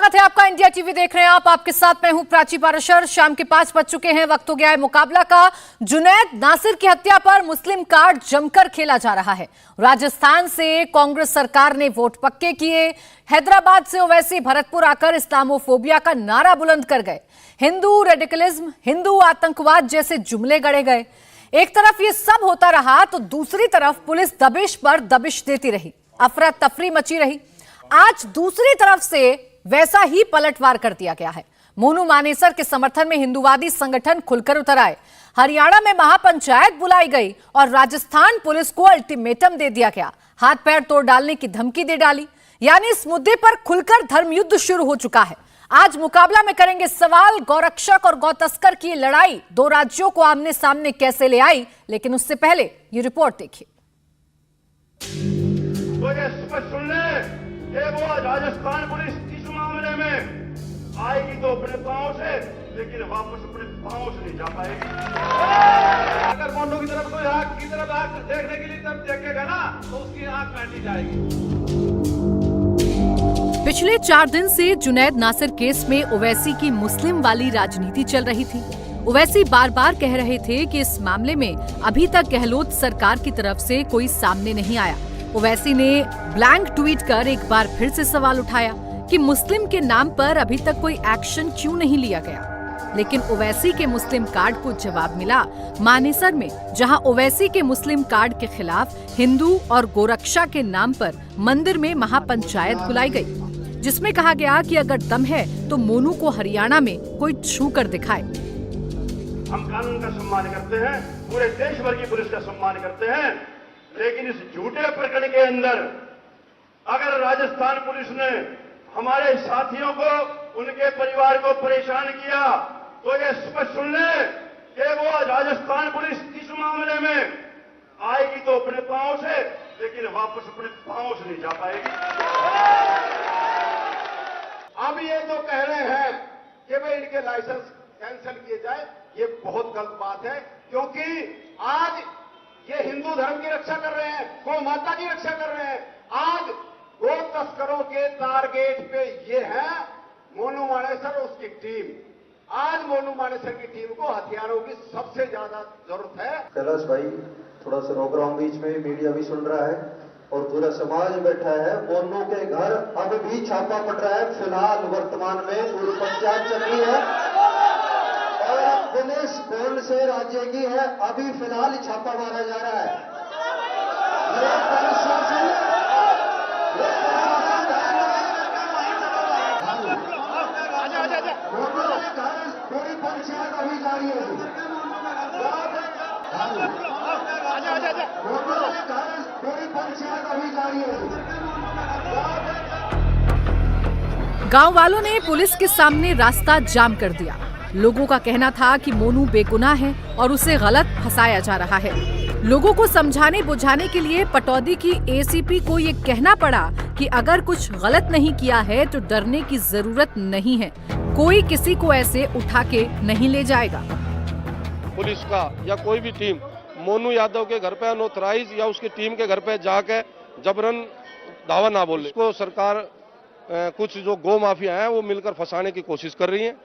स्वागत है आपका। इंडिया टीवी देख रहे हैं आप। आपके साथ मैं हूं प्राची पाराशर। शाम के 5 बज चुके हैं। वक्त हो गया है मुकाबला का। जुनैद नासिर की हत्या पर मुस्लिम कार्ड जमकर खेला जा रहा है। राजस्थान से कांग्रेस सरकार ने वोट पक्के किए। हैदराबाद से ओवैसी भरतपुर आकर इस्लामोफोबिया का नारा बुलंद कर गए। हिंदू रेडिकलिज्म, हिंदू आतंकवाद जैसे जुमले गढ़े गए। एक तरफ ये सब होता रहा तो दूसरी तरफ पुलिस दबिश पर दबिश देती रही। अफरा तफरी मची रही। आज दूसरी तरफ से वैसा ही पलटवार कर दिया गया है। मोनू मानेसर के समर्थन में हिंदूवादी संगठन खुलकर उतर आए। हरियाणा में महापंचायत बुलाई गई और राजस्थान पुलिस को अल्टीमेटम दे दिया गया। हाथ पैर तोड़ डालने की धमकी दे डाली। यानी इस मुद्दे पर खुलकर धर्मयुद्ध शुरू हो चुका है। आज मुकाबला में करेंगे सवाल, गौरक्षक और गौतस्कर की लड़ाई दो राज्यों को आमने सामने कैसे ले आई। लेकिन उससे पहले ये रिपोर्ट देखिए। वो राजस्थान पुलिस इस मामले में आएगी तो अपने पांव से, लेकिन वापस अपने पांव से नहीं जा पाएगी। अगर मोनू की तरफ कोई आंख की तरफ आंख देखने के लिए तब देखेगा ना तो उसकी आंख काटी जाएगी। पिछले 4 दिन से जुनैद नासिर केस में ओवैसी की मुस्लिम वाली राजनीति चल रही थी। ओवैसी बार बार कह रहे थे कि इस मामले में अभी तक गहलोत सरकार की तरफ से कोई सामने नहीं आया। ओवैसी ने ब्लैंक ट्वीट कर एक बार फिर से सवाल उठाया कि मुस्लिम के नाम पर अभी तक कोई एक्शन क्यों नहीं लिया गया। लेकिन ओवैसी के मुस्लिम कार्ड को जवाब मिला मानेसर में, जहां ओवैसी के मुस्लिम कार्ड के खिलाफ हिंदू और गोरक्षा के नाम पर मंदिर में महापंचायत बुलाई गई, जिसमें कहा गया कि अगर दम है तो मोनू को हरियाणा में कोई छू कर दिखाए। हम कानून का सम्मान करते हैं, पूरे देश भर की पुलिस का सम्मान करते हैं, लेकिन इस झूठे प्रकरण के अंदर अगर राजस्थान पुलिस ने हमारे साथियों को, उनके परिवार को परेशान किया तो ये स्पष्ट सुन ले कि वो राजस्थान पुलिस इस मामले में आएगी तो अपने पांव से, लेकिन वापस अपने पांव से नहीं जा पाएगी। अब ये जो कह रहे हैं कि भाई इनके लाइसेंस कैंसिल किए जाए, ये बहुत गलत बात है, क्योंकि आज ये हिंदू धर्म की रक्षा कर रहे हैं, गौ माता की रक्षा कर रहे हैं। आज गो तस्करों के टारगेट पे ये है मोनू मानेसर और उसकी टीम। आज मोनू मानेसर की टीम को हथियारों की सबसे ज्यादा जरूरत है। कैलाश भाई, थोड़ा सा रोक रहा हूं, बीच में मीडिया भी सुन रहा है और पूरा समाज बैठा है। मोनू के घर अब भी छापा पड़ रहा है। फिलहाल वर्तमान में पूरी पंचायत चल रही है और पुलिस कौन से राज्य की है, अभी फिलहाल छापा मारा जा रहा है। पूरी पंचायत अभी जारी है। पूरी पंचायत अभी जारी है। गांव वालों ने पुलिस के सामने रास्ता जाम कर दिया। लोगों का कहना था कि मोनू बेगुनाह है और उसे गलत फंसाया जा रहा है। लोगों को समझाने बुझाने के लिए पटौदी की एसीपी को ये कहना पड़ा कि अगर कुछ गलत नहीं किया है तो डरने की जरूरत नहीं है, कोई किसी को ऐसे उठा के नहीं ले जाएगा। पुलिस का या कोई भी टीम मोनू यादव के घर पे अनऑथराइज या उसकी टीम के घर पे जाके जबरन दावा ना बोले। इसको सरकार कुछ जो गौ माफिया हैं वो मिलकर फंसाने की कोशिश कर रही है।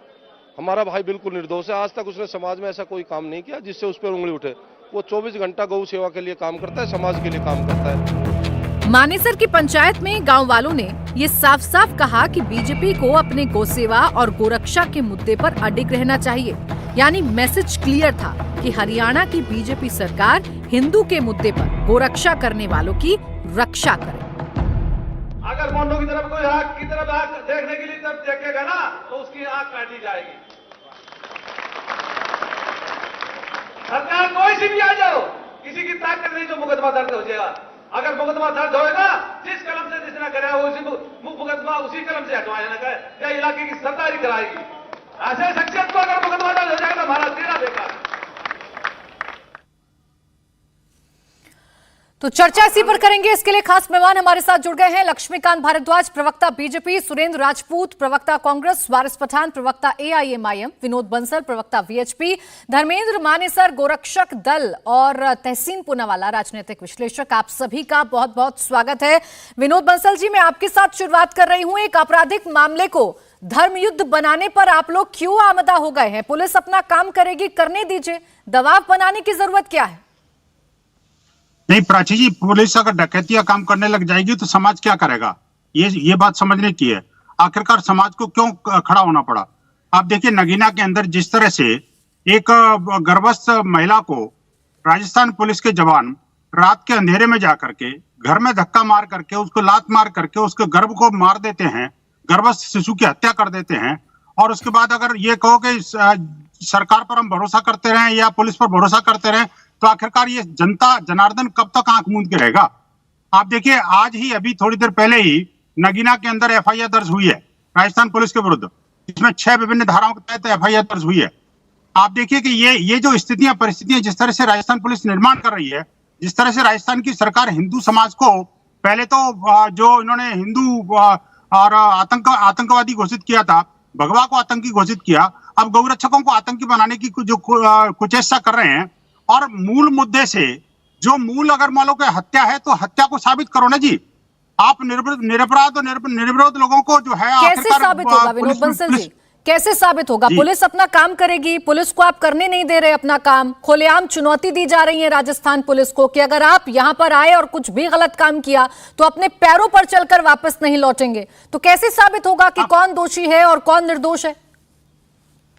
हमारा भाई बिल्कुल निर्दोष है। आज तक उसने समाज में ऐसा कोई काम नहीं किया जिससे उस पर उंगली उठे। वो 24 घंटा गौ सेवा के लिए काम करता है, समाज के लिए काम करता है। मानेसर की पंचायत में गांव वालों ने ये साफ साफ कहा कि बीजेपी को अपने गौ सेवा और गोरक्षा के मुद्दे पर अडिग रहना चाहिए। यानी मैसेज क्लियर था कि हरियाणा की बीजेपी सरकार हिंदू के मुद्दे पर गोरक्षा करने वालों की रक्षा करे। अगर मोनू की तरफ कोई आंख की तरफ आंख देखने के लिए तब देखेगा ना तो उसकी आंख काटी जाएगी। सरकार कोई सी भी आ जाओ, किसी की ताकत नहीं जो मुकदमा दर्ज हो जाएगा। अगर मुकदमा दर्ज होएगा, जिस कलम से जिसने कराया उसी मुकदमा उसी कलम से हटवाया ना करे, या इलाके की सरकार ही कराएगी। ऐसे शख्सियत को अगर मुकदमा दर्ज हो जाएगा तो हमारा तेरा बेकार। तो चर्चा इसी पर करेंगे। इसके लिए खास मेहमान हमारे साथ जुड़ गए हैं। लक्ष्मीकांत भारद्वाज, प्रवक्ता बीजेपी, सुरेंद्र राजपूत, प्रवक्ता कांग्रेस, वारिस पठान, प्रवक्ता एआईएमआईएम, विनोद बंसल, प्रवक्ता वीएचपी, धर्मेंद्र मानेसर, गोरक्षक दल और तहसीन पूनावाला, राजनीतिक विश्लेषक। आप सभी का बहुत बहुत स्वागत है। विनोद बंसल जी, मैं आपके साथ शुरुआत कर रही हूं। एक आपराधिक मामले को धर्म युद्ध बनाने पर आप लोग क्यों आमदा हो गए हैं? पुलिस अपना काम करेगी, करने दीजिए, दबाव बनाने की जरूरत क्या है? नहीं प्राची जी, पुलिस अगर डकैतियां काम करने लग जाएगी तो समाज क्या करेगा? ये बात समझने की है। आखिरकार समाज को क्यों खड़ा होना पड़ा? आप देखिए नगीना के अंदर जिस तरह से एक गर्भस्थ महिला को राजस्थान पुलिस के जवान रात के अंधेरे में जाकर के घर में धक्का मार करके उसको लात मार करके उसके गर्भ को मार देते हैं, गर्भस्थ शिशु की हत्या कर देते हैं, और उसके बाद अगर ये कहो कि सरकार पर हम भरोसा करते रहें या पुलिस पर भरोसा करते रहें, तो आखिरकार ये जनता जनार्दन कब तक आंख मूंद के रहेगा? आप देखिए आज ही अभी थोड़ी देर पहले ही नगीना के अंदर एफआईआर दर्ज हुई है राजस्थान पुलिस के विरुद्ध, इसमें 6 विभिन्न धाराओं के तहत एफआईआर दर्ज हुई है। आप देखिए कि ये जो स्थितियां परिस्थितियां जिस तरह से राजस्थान पुलिस निर्माण कर रही है, जिस तरह से राजस्थान की सरकार हिंदू समाज को पहले तो जो इन्होंने हिंदू और आतंकवादी घोषित किया था, भगवा को आतंकी घोषित किया, अब गौरक्षकों को आतंकी बनाने की जो कुचेष्टा कर रहे हैं। और मूल मुद्दे से जो मूल अगर मान लो कि हत्या है तो हत्या को साबित करो ना जी। आप निरपराध और निर्विरोध लोगों को जो है कैसे साबित होगा विनोद बंसल जी? कैसे साबित होगा? पुलिस अपना काम करेगी, पुलिस को आप करने नहीं दे रहे अपना काम। खुलेआम चुनौती दी जा रही है राजस्थान पुलिस को कि अगर आप यहां पर आए और कुछ भी गलत काम किया तो अपने पैरों पर चलकर वापस नहीं लौटेंगे। तो कैसे साबित होगा कि कौन दोषी है और कौन निर्दोष है?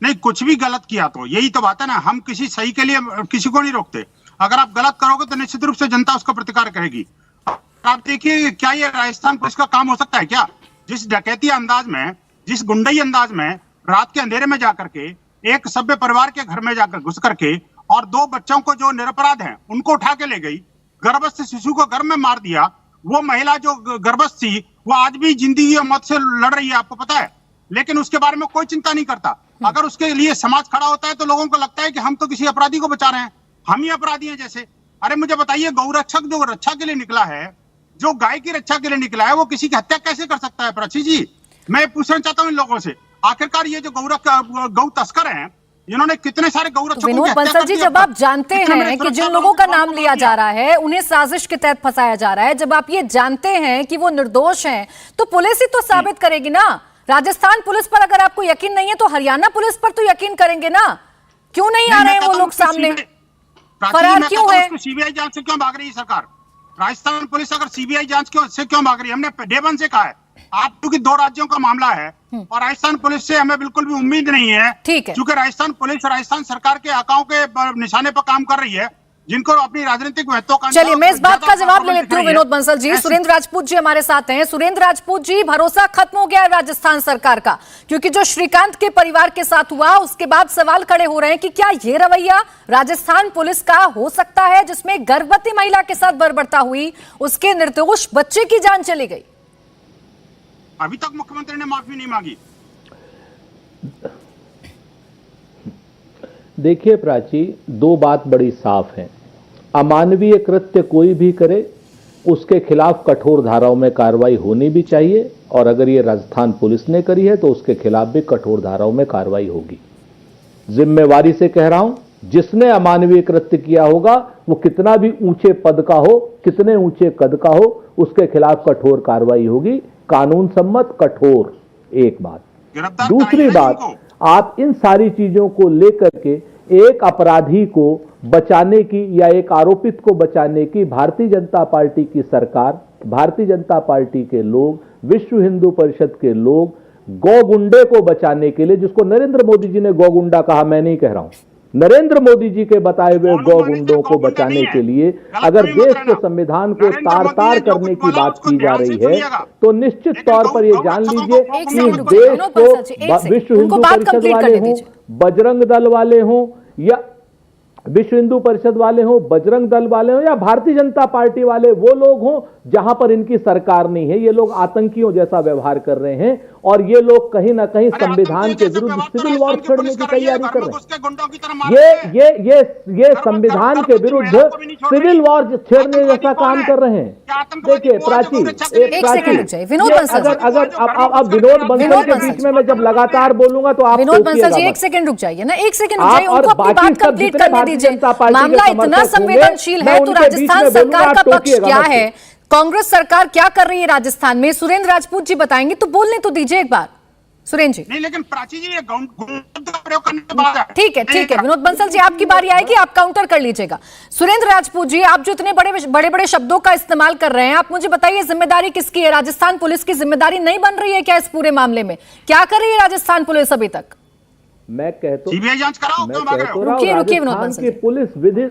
नहीं, कुछ भी गलत किया तो यही तो बात है ना, हम किसी सही के लिए किसी को नहीं रोकते। अगर आप गलत करोगे तो निश्चित रूप से जनता उसका प्रतिकार करेगी। आप देखिए क्या ये राजस्थान पुलिस का काम हो सकता है क्या? जिस डकैती अंदाज में, जिस गुंडई अंदाज में रात के अंधेरे में जाकर के एक सभ्य परिवार के घर में जाकर घुस करके और 2 बच्चों को जो निरपराध हैं उनको उठा के ले गई, गर्भस्थ शिशु को गर्भ में मार दिया। वो महिला जो गर्भस्थ थी वो आज भी जिंदगी और मौत से लड़ रही है, आपको पता है, लेकिन उसके बारे में कोई चिंता नहीं करता। अगर उसके लिए समाज खड़ा होता है तो लोगों को लगता है कि हम तो किसी अपराधी को बचा रहे हैं, हम ही अपराधी हैं जैसे। अरे मुझे बताइए, गौरक्षक जो रक्षा के लिए निकला है, जो गाय की रक्षा के लिए निकला है, वो किसी की हत्या कैसे कर सकता है? प्राची जी, मैं पूछना चाहता हूँ इन लोगों से, आखिरकार ये जो गौ तस्कर हैं, इन्होंने कितने सारे गौरक्षकों विनोद बंसल जी, जब आप जानते हैं कि जिन लोगों का नाम लिया जा रहा है उन्हें साजिश के तहत फंसाया जा रहा है, जब आप ये जानते हैं कि वो निर्दोष हैं, तो पुलिस ही तो साबित करेगी ना। राजस्थान पुलिस पर अगर आपको यकीन नहीं है तो हरियाणा पुलिस पर तो यकीन करेंगे ना। क्यों नहीं आ रहे हैं वो लोग सामने? फरार क्यों है? सीबीआई जांच से क्यों भाग रही है सरकार? राजस्थान पुलिस अगर सीबीआई जांच से क्यों भाग रही है? हमने डे 1 से कहा है, आप क्योंकि 2 राज्यों का मामला है और राजस्थान पुलिस से हमें बिल्कुल भी उम्मीद नहीं है। ठीक है, क्योंकि राजस्थान पुलिस राजस्थान सरकार के आकाओं के निशाने पर काम कर रही है, जिनको अपनी राजनीतिक महत्वाकांक्षा। चलिए मैं इस बात का जवाब ले लेती हूँ विनोद बंसल जी। सुरेंद्र राजपूत जी हमारे साथ हैं। सुरेंद्र राजपूत जी, भरोसा खत्म हो गया है राजस्थान सरकार का, क्योंकि जो श्रीकांत के परिवार के साथ हुआ उसके बाद सवाल खड़े हो रहे हैं कि क्या ये रवैया राजस्थान पुलिस का हो सकता है, जिसमें गर्भवती महिला के साथ बर्बरता हुई, उसके निर्दोष बच्चे की जान चली गई। अभी तक मुख्यमंत्री ने माफी नहीं मांगी। देखिए प्राची, 2 बात बड़ी साफ है। अमानवीय कृत्य कोई भी करे उसके खिलाफ कठोर धाराओं में कार्रवाई होनी भी चाहिए, और अगर ये राजस्थान पुलिस ने करी है तो उसके खिलाफ भी कठोर धाराओं में कार्रवाई होगी। जिम्मेवारी से कह रहा हूं, जिसने अमानवीय कृत्य किया होगा वो कितना भी ऊंचे पद का हो, कितने ऊंचे कद का हो, उसके खिलाफ कठोर कार्रवाई होगी, कानून सम्मत कठोर। एक बात। दूसरी बात, आप इन सारी चीजों को लेकर के एक अपराधी को बचाने की या एक आरोपित को बचाने की भारतीय जनता पार्टी की सरकार, भारतीय जनता पार्टी के लोग, विश्व हिंदू परिषद के लोग गौगुंडे को बचाने के लिए, जिसको नरेंद्र मोदी जी ने गौगुंडा कहा, मैं नहीं कह रहा हूं, नरेंद्र मोदी जी के बताए हुए गौगुंडों को बचाने के लिए अगर देश के संविधान को तार-तार करने की बात की जा रही है तो निश्चित तौर पर ये जान लीजिए कि देश को विश्व हिंदू परिषद वाले हों, बजरंग दल वाले हों, या विश्व हिंदू परिषद वाले हों, बजरंग दल वाले हों, या भारतीय जनता पार्टी वाले वो लोग हों जहां पर इनकी सरकार नहीं है, ये लोग आतंकियों जैसा व्यवहार कर रहे हैं और ये लोग कहीं ना कहीं संविधान के विरुद्ध सिविल वॉर छेड़ने की तैयारी कर रहे हैं। ये संविधान के विरुद्ध सिविल वॉर छेड़ने जैसा काम कर रहे हैं। देखिए प्राची, अगर अब विनोद बंसल के बीच में मैं जब लगातार बोलूंगा तो आप विनोद बंसल जी 1 सेकंड रुक जाइए ना, 1 सेकंड रुक जाइए, उनको अपनी बात कंप्लीट करने दीजिए। मामला इतना संवेदनशील है तो राजस्थान सरकार का पक्ष क्या है, कांग्रेस सरकार क्या कर रही है राजस्थान में, सुरेंद्र राजपूत जी बताएंगे, तो बोलने तो दीजिए एक बार। सुरेंद्र जी। नहीं, लेकिन प्राची जी ये गुंडा का प्रयोग करने के बाद ठीक है विनोद बंसल जी, आपकी बारी आएगी, आप काउंटर कर लीजिएगा। सुरेंद्र राजपूत जी, आप जो इतने बड़े बड़े शब्दों का इस्तेमाल कर रहे हैं, आप मुझे बताइए जिम्मेदारी किसकी है? राजस्थान पुलिस की जिम्मेदारी नहीं बन रही है क्या इस पूरे मामले में? क्या कर रही है राजस्थान पुलिस अभी तक? मैं कहता सीबीआई जांच कराओ, क्यों भाग रहे हो? रुकिए विनोद बंसल की पुलिस विधि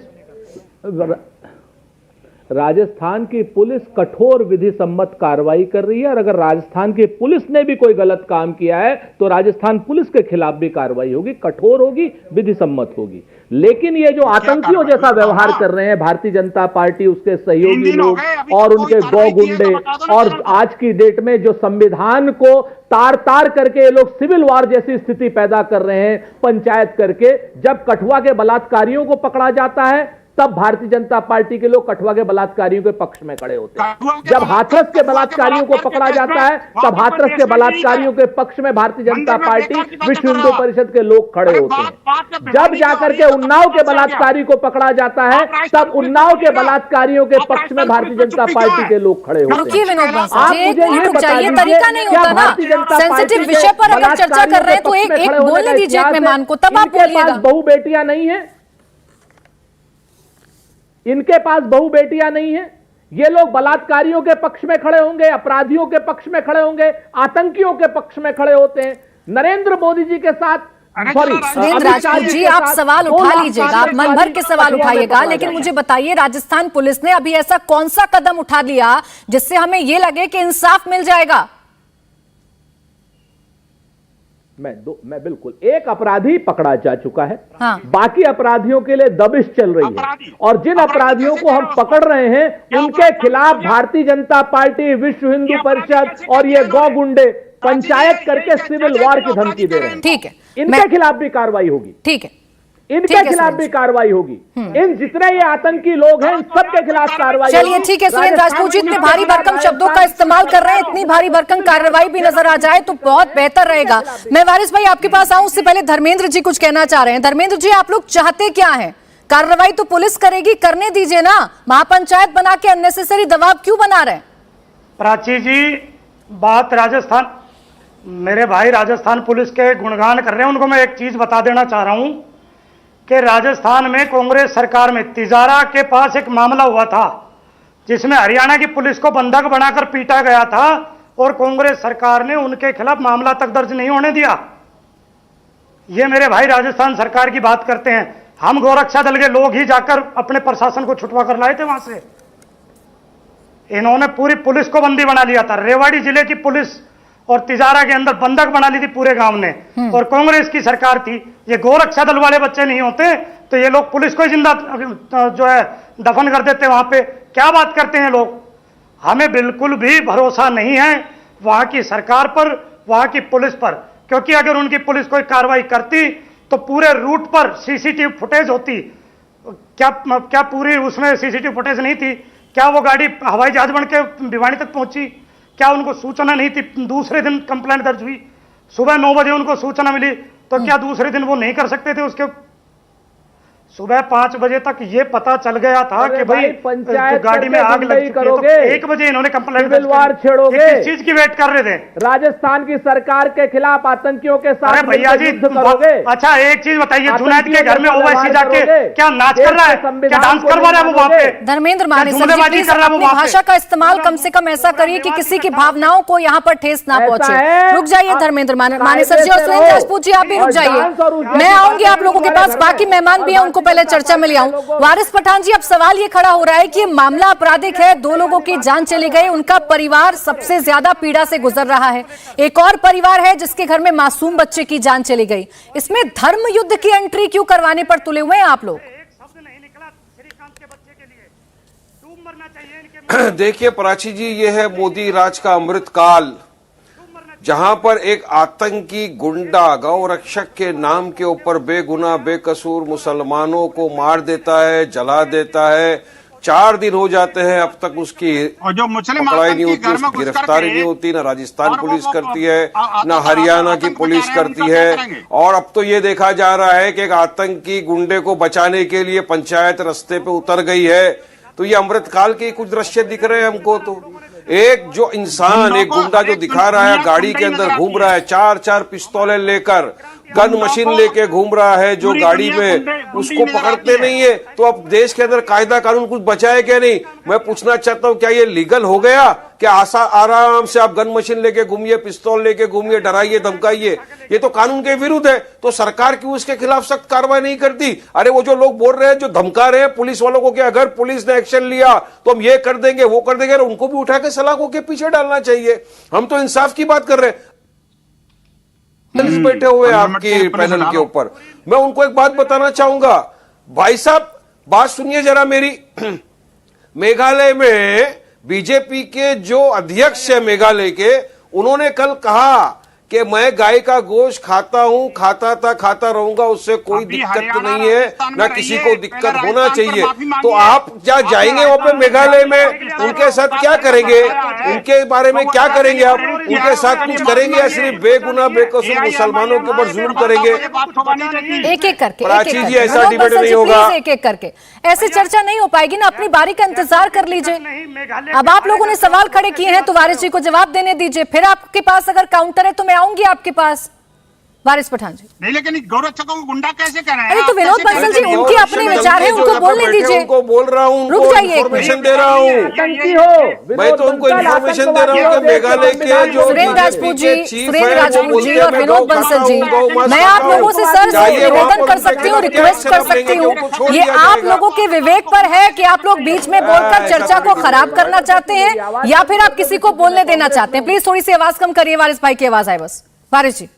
राजस्थान की पुलिस कठोर विधि सम्मत कार्रवाई कर रही है, और अगर राजस्थान की पुलिस ने भी कोई गलत काम किया है तो राजस्थान पुलिस के खिलाफ भी कार्रवाई होगी, कठोर होगी, विधि सम्मत होगी। लेकिन ये जो आतंकियों जैसा व्यवहार कर रहे हैं भारतीय जनता पार्टी, उसके सहयोगी लोग और उनके गौ गुंडे, और आज की डेट में जो संविधान को तार तार करके ये लोग सिविल वॉर जैसी स्थिति पैदा कर रहे हैं पंचायत करके, जब कठुआ के बलात्कारियों को पकड़ा जाता है तब भारतीय जनता पार्टी के लोग कठुआ के बलात्कारियों के पक्ष में खड़े होते हैं। जब हाथरस के बलात्कारियों को पकड़ा जाता है तब हाथरस के बलात्कारियों के पक्ष में भारतीय जनता पार्टी, विश्व हिंदू परिषद के लोग खड़े होते हैं। जब जाकर के उन्नाव के बलात्कारी को पकड़ा जाता है तब उन्नाव के बलात्कारियों के पक्ष में भारतीय जनता पार्टी के लोग खड़े होते हैं। आप मुझे ये बताइए, तरीका नहीं होता ना, सेंसिटिव विषय पर अगर चर्चा कर रहे हैं तो एक बोलने दीजिए एक मेहमान को, तब आप बोलिएगा। बहु बेटियां नहीं है, इनके पास बहु बेटियां नहीं है, ये लोग बलात्कारियों के पक्ष में खड़े होंगे, अपराधियों के पक्ष में खड़े होंगे, आतंकियों के पक्ष में खड़े होते हैं। नरेंद्र मोदी जी के साथ सुरेंद्र राजपूत जी, आप सवाल उठा लीजिएगा, आप मन भर के सवाल उठाइएगा, लेकिन मुझे बताइए राजस्थान पुलिस ने अभी ऐसा कौन सा कदम उठा लिया जिससे हमें यह लगे कि इंसाफ मिल जाएगा? मैं बिल्कुल, एक अपराधी पकड़ा जा चुका है, हाँ। बाकी अपराधियों के लिए दबिश चल रही है, और जिन अपराधियों को हम पकड़ रहे हैं उनके खिलाफ भारतीय जनता पार्टी, विश्व हिंदू परिषद और ये गौ गुंडे पंचायत करके सिविल वॉर की धमकी दे रहे हैं। ठीक है, इनके खिलाफ भी कार्रवाई होगी। ठीक है, इनके खिलाफ भी कार्रवाई होगी। इन जितने ये आतंकी लोग हैं इन सबके खिलाफ कार्रवाई। चलिए ठीक है, सुरेंद्र राजपूत जी इतने भारी भरकम शब्दों का इस्तेमाल कर रहे हैं, इतनी भारी भरकम कार्रवाई भी नजर आ जाए तो बहुत बेहतर रहेगा। मैं वारिस भाई आपके पास आऊं, उससे पहले धर्मेंद्र जी कुछ कहना चाह रहे हैं। धर्मेंद्र जी, आप लोग चाहते क्या है? कार्रवाई तो पुलिस करेगी, करने दीजिए ना, महापंचायत बना के अननेसेसरी दबाव क्यों बना रहे हैं? प्राची जी, बात राजस्थान, मेरे भाई राजस्थान पुलिस के गुणगान कर रहे हैं, उनको मैं एक चीज बता देना चाह रहा हूं कि राजस्थान में कांग्रेस सरकार में तिजारा के पास एक मामला हुआ था जिसमें हरियाणा की पुलिस को बंधक बनाकर पीटा गया था, और कांग्रेस सरकार ने उनके खिलाफ मामला तक दर्ज नहीं होने दिया। ये मेरे भाई राजस्थान सरकार की बात करते हैं। हम गोरक्षा दल के लोग ही जाकर अपने प्रशासन को छुटवा कर लाए थे वहां से। इन्होंने पूरी पुलिस को बंदी बना लिया था। रेवाड़ी जिले की पुलिस और तिजारा के अंदर बंधक बना ली थी पूरे गांव ने, और कांग्रेस की सरकार थी। ये गोरक्षा दल वाले बच्चे नहीं होते तो ये लोग पुलिस को ही जिंदा जो है दफन कर देते वहां पे। क्या बात करते हैं लोग। हमें बिल्कुल भी भरोसा नहीं है वहां की सरकार पर, वहां की पुलिस पर, क्योंकि अगर उनकी पुलिस कोई कार्रवाई करती तो पूरे रूट पर सीसीटीवी फुटेज होती। क्या पूरी उसमें सीसीटीवी फुटेज नहीं थी? क्या वो गाड़ी हवाई जहाज बन के भिवानी तक पहुंची? क्या उनको सूचना नहीं थी? दूसरे दिन कंप्लेंट दर्ज हुई, सुबह 9 बजे उनको सूचना मिली, तो क्या दूसरे दिन वो नहीं कर सकते थे? उसके सुबह 5 बजे तक ये पता चल गया था कि भाई पंचायत गाड़ी में आग लग चुकी है, तो 1 बजे इन्होंने कंप्लेंट छेड़ोगे। किस चीज की वेट कर रहे थे? राजस्थान की सरकार के खिलाफ आतंकियों के साथ। अरे भैया जी, अच्छा एक चीज बताइए, जुनैद के घर में ओवैसी जाके क्या नाच कर रहा है, क्या डांस करवा रहा है वो वहां पे? धर्मेंद्र मानेसर जी, प्लीज अपनी भाषा का इस्तेमाल कम से कम ऐसा करिए कि किसी की भावनाओं को यहाँ पर ठेस ना पहुंचे। रुक जाइए धर्मेंद्र मानेसर जी, और सुरेंद्र राजपूत जी आप भी रुक जाइए। मैं आऊंगी आप लोगों के पास, बाकी मेहमान भी हैं, उनको पहले चर्चा में ले आऊं। वारिस पठान जी, अब सवाल ये खड़ा हो रहा है कि मामला आपराधिक है, 2 लोगों की जान चली गई, उनका परिवार सबसे ज्यादा पीड़ा से गुजर रहा है। एक और परिवार है जिसके घर में मासूम बच्चे की जान चली गई। इसमें धर्म युद्ध की एंट्री क्यों करवाने पर तुले हुए हैं आप लोग? देखिए प्राची जी, ये है मोदी राज का अमृतकाल, जहां पर एक आतंकी गुंडा गौ रक्षक के नाम के ऊपर बेगुनाह बेकसूर मुसलमानों को मार देता है, जला देता है। 4 दिन हो जाते हैं अब तक उसकी पकड़ाई नहीं होती, उसकी गिरफ्तारी नहीं होती, ना राजस्थान पुलिस करती है ना हरियाणा की पुलिस करती है। और अब तो ये देखा जा रहा है कि एक आतंकी गुंडे को बचाने के लिए पंचायत रास्ते पे उतर गई है। तो ये अमृतकाल के कुछ दृश्य दिख रहे हैं हमको। तो एक जो इंसान, एक गुंडा जो दिखा रहा है गाड़ी के अंदर घूम रहा है, 4-4 पिस्तौलें लेकर, गन मशीन लेके घूम रहा है, जो गाड़ी में उसको पकड़ते नहीं है, तो अब देश के अंदर कायदा कानून कुछ बचा है क्या? नहीं। मैं पूछना चाहता हूं, क्या ये लीगल हो गया कि आराम से आप गन मशीन लेके घूमिए, पिस्तौल लेके घूमिए, डराइए, धमकाइए? ये तो कानून के विरुद्ध है। तो सरकार क्यों इसके खिलाफ सख्त कार्रवाई नहीं करती? अरे वो जो लोग बोल रहे हैं, जो धमका रहे हैं पुलिस वालों को कि अगर पुलिस ने एक्शन लिया तो हम ये कर देंगे, वो कर देंगे, उनको भी उठा के सलाखों के पीछे डालना चाहिए। हम तो इंसाफ की बात कर रहे हैं। बैठे हुए आपकी पैनल के ऊपर, मैं उनको एक बात बताना चाहूंगा। भाई साहब, बात सुनिए जरा मेरी। मेघालय में बीजेपी के जो अध्यक्ष है मेघालय के, उन्होंने कल कहा कि मैं गाय का गोश्त खाता हूं, खाता था, खाता रहूंगा, उससे कोई दिक्कत नहीं है, ना किसी को दिक्कत होना चाहिए। तो आप क्या जाएंगे वहां पे मेघालय में, उनके साथ क्या करेंगे? उनके बारे में क्या करेंगे आप? उनके साथ कुछ करेंगे या सिर्फ बेगुनाह बेकसूर मुसलमानों के ऊपर जुल्म करेंगे? एक एक करके, प्राची जी, ऐसा डिबेट नहीं होगा। एक एक करके ऐसे चर्चा नहीं हो पाएगी ना। अपनी बारी का इंतजार कर लीजिए। अब आप लोगों ने सवाल खड़े किए हैं तो वारिस जी को जवाब देने दीजिए। फिर आपके पास अगर काउंटर है तो मैं आऊंगी आपके पास। वारिस पठान जी। नहीं, लेकिन गौरक्षकों को गुंडा कैसे कह रहे हैं? अरे तो विनोद बंसल जी, उनके अपने विचार हैं, उनको बोलने दीजिए। उनको बोल रहा हूँ, रुक जाइए, इन्फॉर्मेशन दे रहा हूँ, मैं तो उनको इन्फॉर्मेशन दे रहा हूँ कि मेघालय के जो सुरेंद्र राजपूत जी और विनोद बंसल जी, मैं आप लोगों से सर निवेदन कर सकती हूँ, रिक्वेस्ट कर सकती हूँ, ये आप लोगों के विवेक पर है कि आप लोग बीच में बोलकर चर्चा को खराब करना चाहते हैं या फिर आप किसी को बोलने देना चाहते हैं। प्लीज थोड़ी सी आवाज कम करिए, वारिस भाई की आवाज आए बस। वारिस जी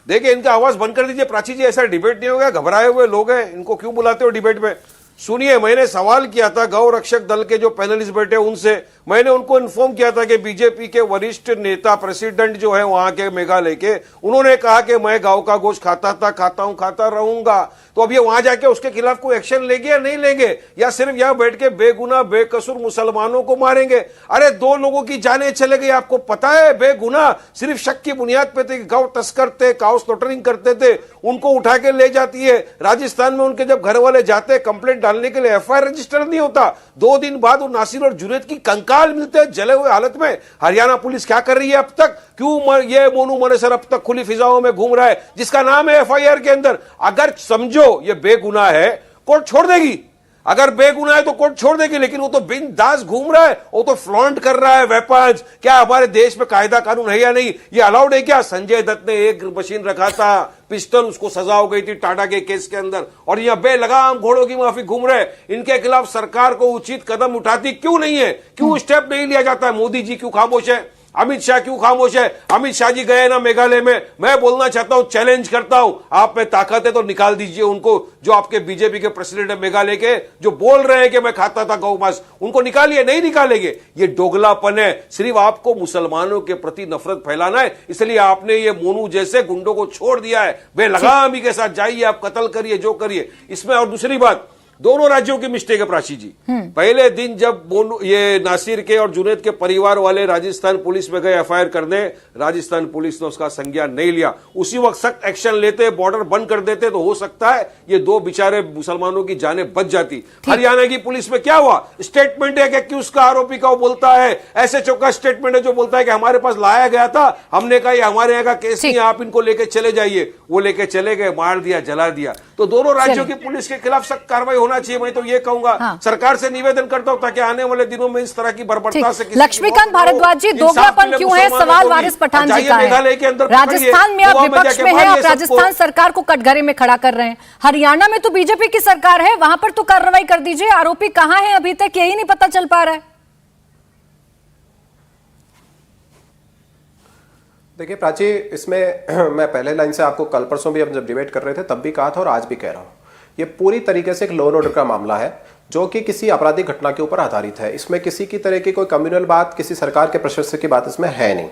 देखिए, इनका आवाज बंद कर दीजिए। प्राची जी, ऐसा डिबेट नहीं होगा, घबराए हुए लोग हैं, इनको क्यों बुलाते हो डिबेट में? सुनिए, मैंने सवाल किया था गौ रक्षक दल के जो पैनलिस्ट बैठे उनसे, मैंने उनको इन्फॉर्म किया था कि बीजेपी के वरिष्ठ नेता, प्रेसिडेंट जो है वहां के मेघालय के, उन्होंने कहा कि मैं गांव का गोश्त खाता था, खाता हूं, खाता रहूंगा। तो अब ये वहां जाके उसके खिलाफ कोई एक्शन लेंगे या नहीं लेंगे, या सिर्फ यहां बैठ के बेगुनाह बेकसूर मुसलमानों को मारेंगे? अरे 2 लोगों की जानें चले गई, आपको पता है, बेगुनाह, सिर्फ शक की बुनियाद पे थे, गौ तस्कर थे, काउ स्लॉटरिंग करते थे, उनको उठा के ले जाती है। राजस्थान में उनके जब घर वाले जाते कंप्लेंट डालने के लिए, एफआईआर रजिस्टर नहीं होता। 2 दिन बाद वो नासिर और जुनैद की कंकाल मिलते हैं जले हुए हालत में। हरियाणा पुलिस क्या कर रही है अब तक? क्यों ये मोनू मनेसर अब तक खुली फिजाओं में घूम रहा है, जिसका नाम है एफआईआर के अंदर? अगर समझो ये बेगुनाह है, कोर्ट छोड़ देगी। अगर बेगुनाह है तो कोर्ट छोड़ देगी, लेकिन वो तो बिंदास घूम रहा है, वो तो फ्लॉन्ट कर रहा है वेपन्स। क्या हमारे देश में कायदा कानून है या नहीं? ये अलाउड है क्या? संजय दत्त ने एक मशीन रखा था, पिस्टल, उसको सजा हो गई थी टाटा के केस के अंदर, और यहां बेलगाम घोड़ों की माफी घूम रहे। इनके खिलाफ सरकार को उचित कदम उठाती क्यों नहीं है? क्यों स्टेप नहीं लिया जाता है? मोदी जी क्यों खामोश है? अमित शाह क्यों खामोश है? अमित शाह जी गए ना मेघालय में, मैं बोलना चाहता हूं, चैलेंज करता हूं, आप में ताकत है तो निकाल दीजिए उनको, जो आपके बीजेपी के प्रेसिडेंट है मेघालय के, जो बोल रहे हैं कि मैं खाता था गौ मांस, उनको निकालिए। नहीं निकालेंगे, ये दोगलापन है। सिर्फ आपको मुसलमानों के प्रति नफरत फैलाना है, इसलिए आपने ये मोनू जैसे गुंडों को छोड़ दिया है। बेलगामी के साथ जाइए, आप कत्ल करिए, जो करिए इसमें। और दूसरी बात, दोनों राज्यों की मिस्टेक है प्राची जी। पहले दिन जब ये नासिर के और जुनैद के परिवार वाले राजस्थान पुलिस में गए एफआईआर करने, राजस्थान पुलिस ने उसका संज्ञान नहीं लिया। उसी वक्त सख्त एक्शन लेते, बॉर्डर बंद कर देते, तो हो सकता है ये 2 बेचारे मुसलमानों की जानें बच जाती। हरियाणा की पुलिस में क्या हुआ? स्टेटमेंट है कि उसका आरोपी का वो बोलता है, ऐसे चौका स्टेटमेंट है जो बोलता है कि हमारे पास लाया गया था, हमने कहा ये हमारे यहाँ का केस नहीं है, आप इनको लेके चले जाइए। वो लेके चले गए, मार दिया, जला दिया। तो दोनों राज्यों की पुलिस के खिलाफ सख्त कार्रवाई होना चाहिए। मैं तो ये कहूंगा, सरकार से निवेदन करता हूं ताकि आने वाले दिनों में इस तरह की बर्बरता से लक्ष्मीकांत भारद्वाज जी, दोगलापन क्यों है? सवाल वारिस पठान जी का है। राजस्थान में आप विपक्ष में है, आप राजस्थान सरकार को कटघरे में खड़ा कर रहे हैं। हरियाणा में तो बीजेपी की सरकार है, वहां पर तो कार्रवाई कर दीजिए। आरोपी कहां है अभी तक यही नहीं पता चल पा रहा है। देखिए प्राची, इसमें मैं पहले लाइन से आपको कल परसों भी हम जब डिबेट कर रहे थे तब भी कहा था और आज भी कह रहा हूं, ये पूरी तरीके से एक लॉ एंड ऑर्डर का मामला है जो कि किसी आपराधिक घटना के ऊपर आधारित है। इसमें किसी की तरह की कोई कम्युनल बात, किसी सरकार के प्रशंसक की बात इसमें है नहीं।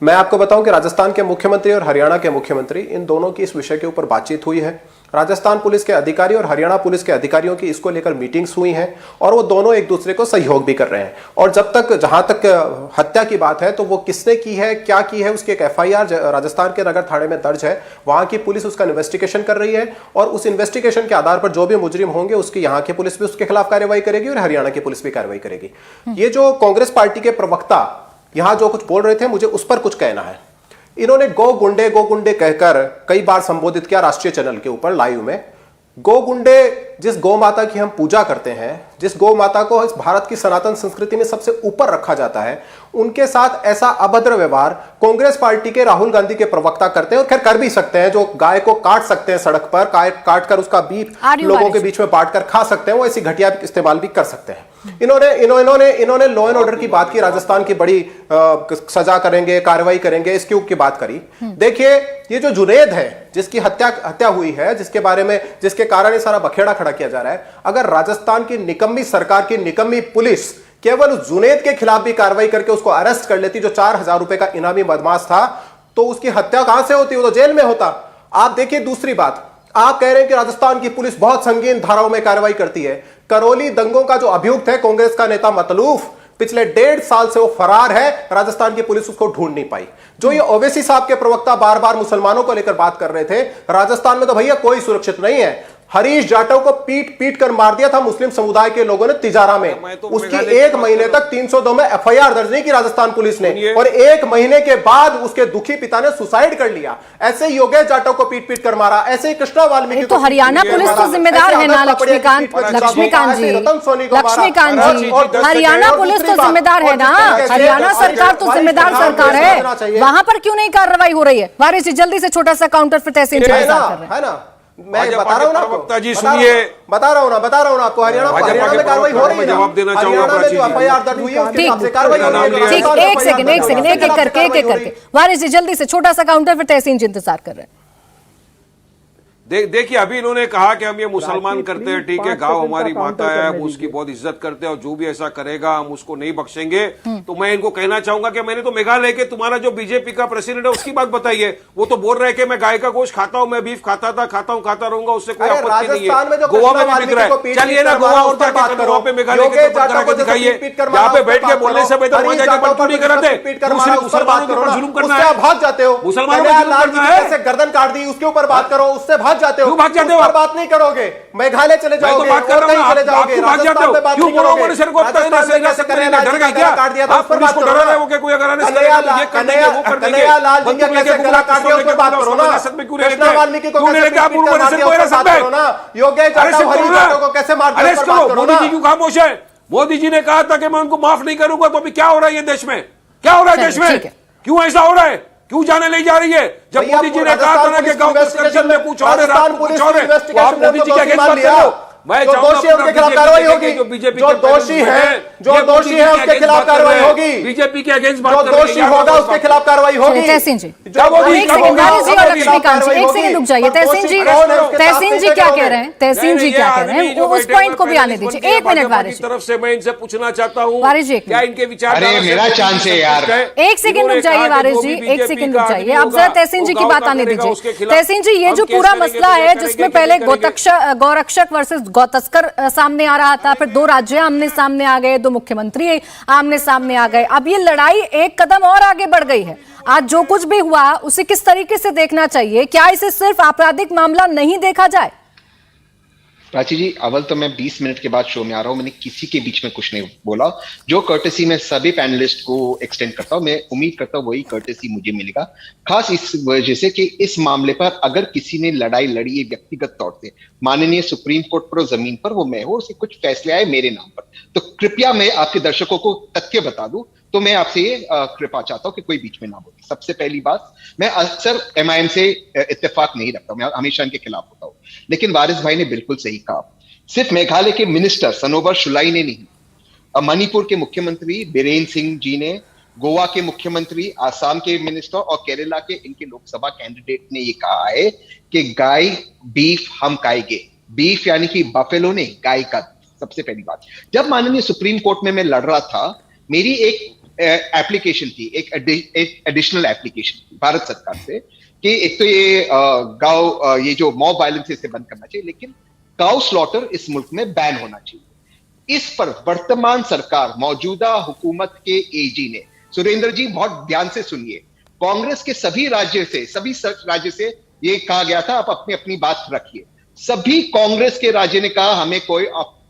मैं आपको बताऊं कि राजस्थान के मुख्यमंत्री और हरियाणा के मुख्यमंत्री, इन दोनों की इस विषय के ऊपर बातचीत हुई है। राजस्थान पुलिस के अधिकारी और हरियाणा पुलिस के अधिकारियों की इसको लेकर मीटिंग्स हुई हैं और वो दोनों एक दूसरे को सहयोग भी कर रहे हैं। और जहां तक हत्या की बात है, तो वो किसने की है, क्या की है, उसकी एक FIR राजस्थान के नगर थाने में दर्ज है। वहां की पुलिस उसका इन्वेस्टिगेशन कर रही है और उस इन्वेस्टिगेशन के आधार पर जो भी मुजरिम होंगे उसकी यहाँ की पुलिस भी उसके खिलाफ कार्रवाई करेगी और हरियाणा की पुलिस भी कार्रवाई करेगी। ये जो कांग्रेस पार्टी के प्रवक्ता यहां जो कुछ बोल रहे थे, मुझे उस पर कुछ कहना है। इन्होंने गो गुंडे कहकर कई बार संबोधित किया राष्ट्रीय चैनल के ऊपर लाइव में। गो गुंडे, जिस गौ माता की हम पूजा करते हैं, जिस गौ माता को इस भारत की सनातन संस्कृति में सबसे ऊपर रखा जाता है, उनके साथ ऐसा अभद्र व्यवहार कांग्रेस पार्टी के राहुल गांधी के प्रवक्ता करते हैं। और खैर कर भी सकते हैं, जो गाय को काट सकते हैं सड़क पर, काट कर उसका बीफ लोगों के बीच में बांट कर खा सकते हैं, वो ऐसी घटिया इस्तेमाल भी कर सकते हैं। इन्होंने लॉ एंड ऑर्डर की बात की, राजस्थान की बड़ी सजा करेंगे, कार्रवाई करेंगे, इसकी की बात करी। देखिए, ये जो जुनैद है, जिसकी हत्या हुई है, जिसके कारण ये सारा बखेड़ा खड़ा किया जा रहा है, अगर राजस्थान की निकम्मी सरकार की निकम्मी पुलिस केवल उस जुनैद के खिलाफ भी कार्रवाई करके उसको अरेस्ट कर लेती, जो 4,000 रुपए का इनामी बदमाश था, तो उसकी हत्या कहां से होती? वो तो जेल में होता। आप देखिए, दूसरी बात, आप कह रहे हैं कि राजस्थान की पुलिस बहुत संगीन धाराओं में कार्रवाई करती है। करौली दंगों का जो अभियुक्त है, कांग्रेस का नेता मतलूफ, पिछले 1.5 साल से वो फरार है। राजस्थान की पुलिस उसको ढूंढ नहीं पाई। जो ये ओवैसी साहब के प्रवक्ता बार बार मुसलमानों को लेकर बात कर रहे थे, राजस्थान में तो भैया कोई सुरक्षित नहीं है। हरीश जाटव को पीट कर मार दिया था मुस्लिम समुदाय के लोगों ने तिजारा में। उसकी 1 महीने तक 302 में FIR दर्ज नहीं की राजस्थान पुलिस ने, और 1 महीने के बाद उसके दुखी पिता ने सुसाइड कर लिया। ऐसे ही योगेश जाटव को पीट कर मारा, ऐसे ही कृष्णा वाल्मीकि तो हरियाणा पुलिस तो जिम्मेदार है ना, लक्ष्मीकांत जी, हरियाणा पुलिस तो जिम्मेदार है ना, हरियाणा सरकार तो जिम्मेदार सरकार है, वहां पर क्यों नहीं कार्रवाई हो रही है? वारिस जी जल्दी से छोटा सा काउंटर फिर तहसीन है ना, मैं बता रहा हूं ना आपको, जी सुनिए, बता रहा हूं आपको, हरियाणा में कार्रवाई हो रही है। जवाब देना चाहूंगा, हरियाणा में जो FIR दर्ज हुई है उसके हिसाब से कार्रवाई हो रही है। ठीक, एक सेकंड, एक एक करके वारिस जी जल्दी से छोटा सा काउंटर फिर तहसीन जी इंतजार कर रहे हैं। देखिए, अभी इन्होंने कहा कि हम ये मुसलमान करते हैं, ठीक है, गांव हमारी माता है, हम उसकी बहुत इज्जत करते हैं और जो भी ऐसा करेगा हम उसको नहीं बख्शेंगे। तो मैं इनको कहना चाहूंगा कि मैंने तो मेघालय के तुम्हारा जो बीजेपी का प्रेसिडेंट है उसकी बात बताई है। वो तो बोल रहे हैं कि मैं गाय का गोश्त खाता हूं, मैं बीफ खाता रहूंगा, उससे कोई आपत्ति नहीं है। गोवा में भी बिक रहा है, चलिए ना गोवा और जाके वहां पे मेघालय के दिखाइए, यहाँ पे बैठ के बोलने से बेहतर वहां जाके बंटूरी कराते, मुसलमानों के ऊपर जुल्म करना है, भाग जाते हो, मुसलमानों को जुल्म करना है, गर्दन काट दी, उसके ऊपर बात करो, उससे भाग जाते हो, भाग जाते हो, बात नहीं करोगे, मेघालय चले जाओगे, तो बात कर रहा हूं, चले जाओगे, राजस्थान में बात क्यों बोलोगे? सर को डर गए क्या? आप पुलिस को डरा रहे हो कि कोई अगर आने से ये कर देंगे, वो कर देंगे, बंदूक लेके गुमराह काट दिया, उसके बाद करो ना, सद में क्यों ले लेते, क्यों ले लेते आप उनको नशे को? सब है, योगेश जाटव हरीश जाटव को कैसे मार दिया, अरेस्ट करो। मोदी जी क्यों खामोश है? मोदी जी ने कहा था कि मैं उनको माफ नहीं करूंगा, तो अभी क्या हो रहा है ये देश में? क्या हो रहा है देश में? क्यों ऐसा हो रहा है? क्यों जाने ले जा रही है? जब मोदी जी ने कहा था ना कि गांव में कुछ और है, रात को कुछ और है, तो आप मोदी जी के अगेंस्ट बात कर लो। मैं जो दोषी है उनके खिलाफ कार्रवाई होगी, जो बीजेपी जो दोषी है उसके खिलाफ कार्रवाई होगी, बीजेपी के अगेंस्ट बात जो दोषी होगा उसके खिलाफ कार्रवाई होगी। तहसीन जी, लक्ष्मीकांत जी एक सेकंड रुक जाइए। तहसीन जी क्या कह रहे हैं? तहसीन जी क्या कह रहे हैं? उस पॉइंट को भी आने दीजिए। 1 मिनट वारिस जी, तरफ से मैं इनसे पूछना चाहता हूँ, वारिस जी क्या इनके विचार? अरे मेरा चांस है यार, 1 सेकंड रुक जाइए वारिस जी, 1 सेकंड रुक जाइए। अब जरा तहसीन जी की बात आने दीजिए। तहसीन जी, ये जो पूरा मसला है जिसमें पहले गौरक्षक वर्सेस गौतस्कर सामने आ रहा था, फिर 2 राज्य आमने सामने आ गए, 2 मुख्यमंत्री आमने सामने आ गए, अब ये लड़ाई एक कदम और आगे बढ़ गई है। आज जो कुछ भी हुआ उसे किस तरीके से देखना चाहिए? क्या इसे सिर्फ आपराधिक मामला नहीं देखा जाए? प्राची जी, अव्वल तो मैं 20 मिनट के बाद शो में आ रहा हूं, मैंने किसी के बीच में कुछ नहीं बोला। जो कर्टेसी मैं सभी पैनलिस्ट को एक्सटेंड करता हूं, मैं उम्मीद करता हूं वही कर्टेसी मुझे मिलेगा, खास इस वजह से कि इस मामले पर अगर किसी ने लड़ाई लड़ी है व्यक्तिगत तौर से, माननीय सुप्रीम कोर्ट पर और जमीन पर, वो मैं हूं, उससे कुछ फैसले आए मेरे नाम पर, तो कृपया मैं आपके दर्शकों को तथ्य बता दूं, तो मैं आपसे ये कृपा चाहता हूं कि कोई बीच में ना बोले। सबसे पहली बात, मैं अक्सर MIM से इत्तेफाक नहीं रखता, मैं हमेशा इनके खिलाफ होता हूं, लेकिन वारिस भाई ने बिल्कुल सही कहा। सिर्फ मेघालय के मिनिस्टर सनोवर शुलाई ने नहीं, मणिपुर के मुख्यमंत्री बीरेन सिंह जी ने, गोवा के मुख्यमंत्री, आसाम के मिनिस्टर और केरला के इनके लोकसभा कैंडिडेट ने ये कहा है कि गाय बीफ हम खाएंगे। बीफ यानी कि बफेलो ने, गाय का। सबसे पहली बात, जब माननीय सुप्रीम कोर्ट में मैं लड़ रहा था, मेरी एक एप्लीकेशन थी, एक एडिशनल एप्लीकेशन थी भारत सरकार से कि एक तो ये ये जो मॉब वायलेंस इसे बंद करना चाहिए, लेकिन काउ स्लॉटर इस मुल्क में बैन होना चाहिए। इस पर वर्तमान सरकार, मौजूदा हुकूमत के एजी ने, सुरेंद्र जी बहुत ध्यान से सुनिए, कांग्रेस के सभी राज्य से ये कहा गया था आप अपनी अपनी बात रखिए, सभी कांग्रेस के राज्य ने कहा हमें कोई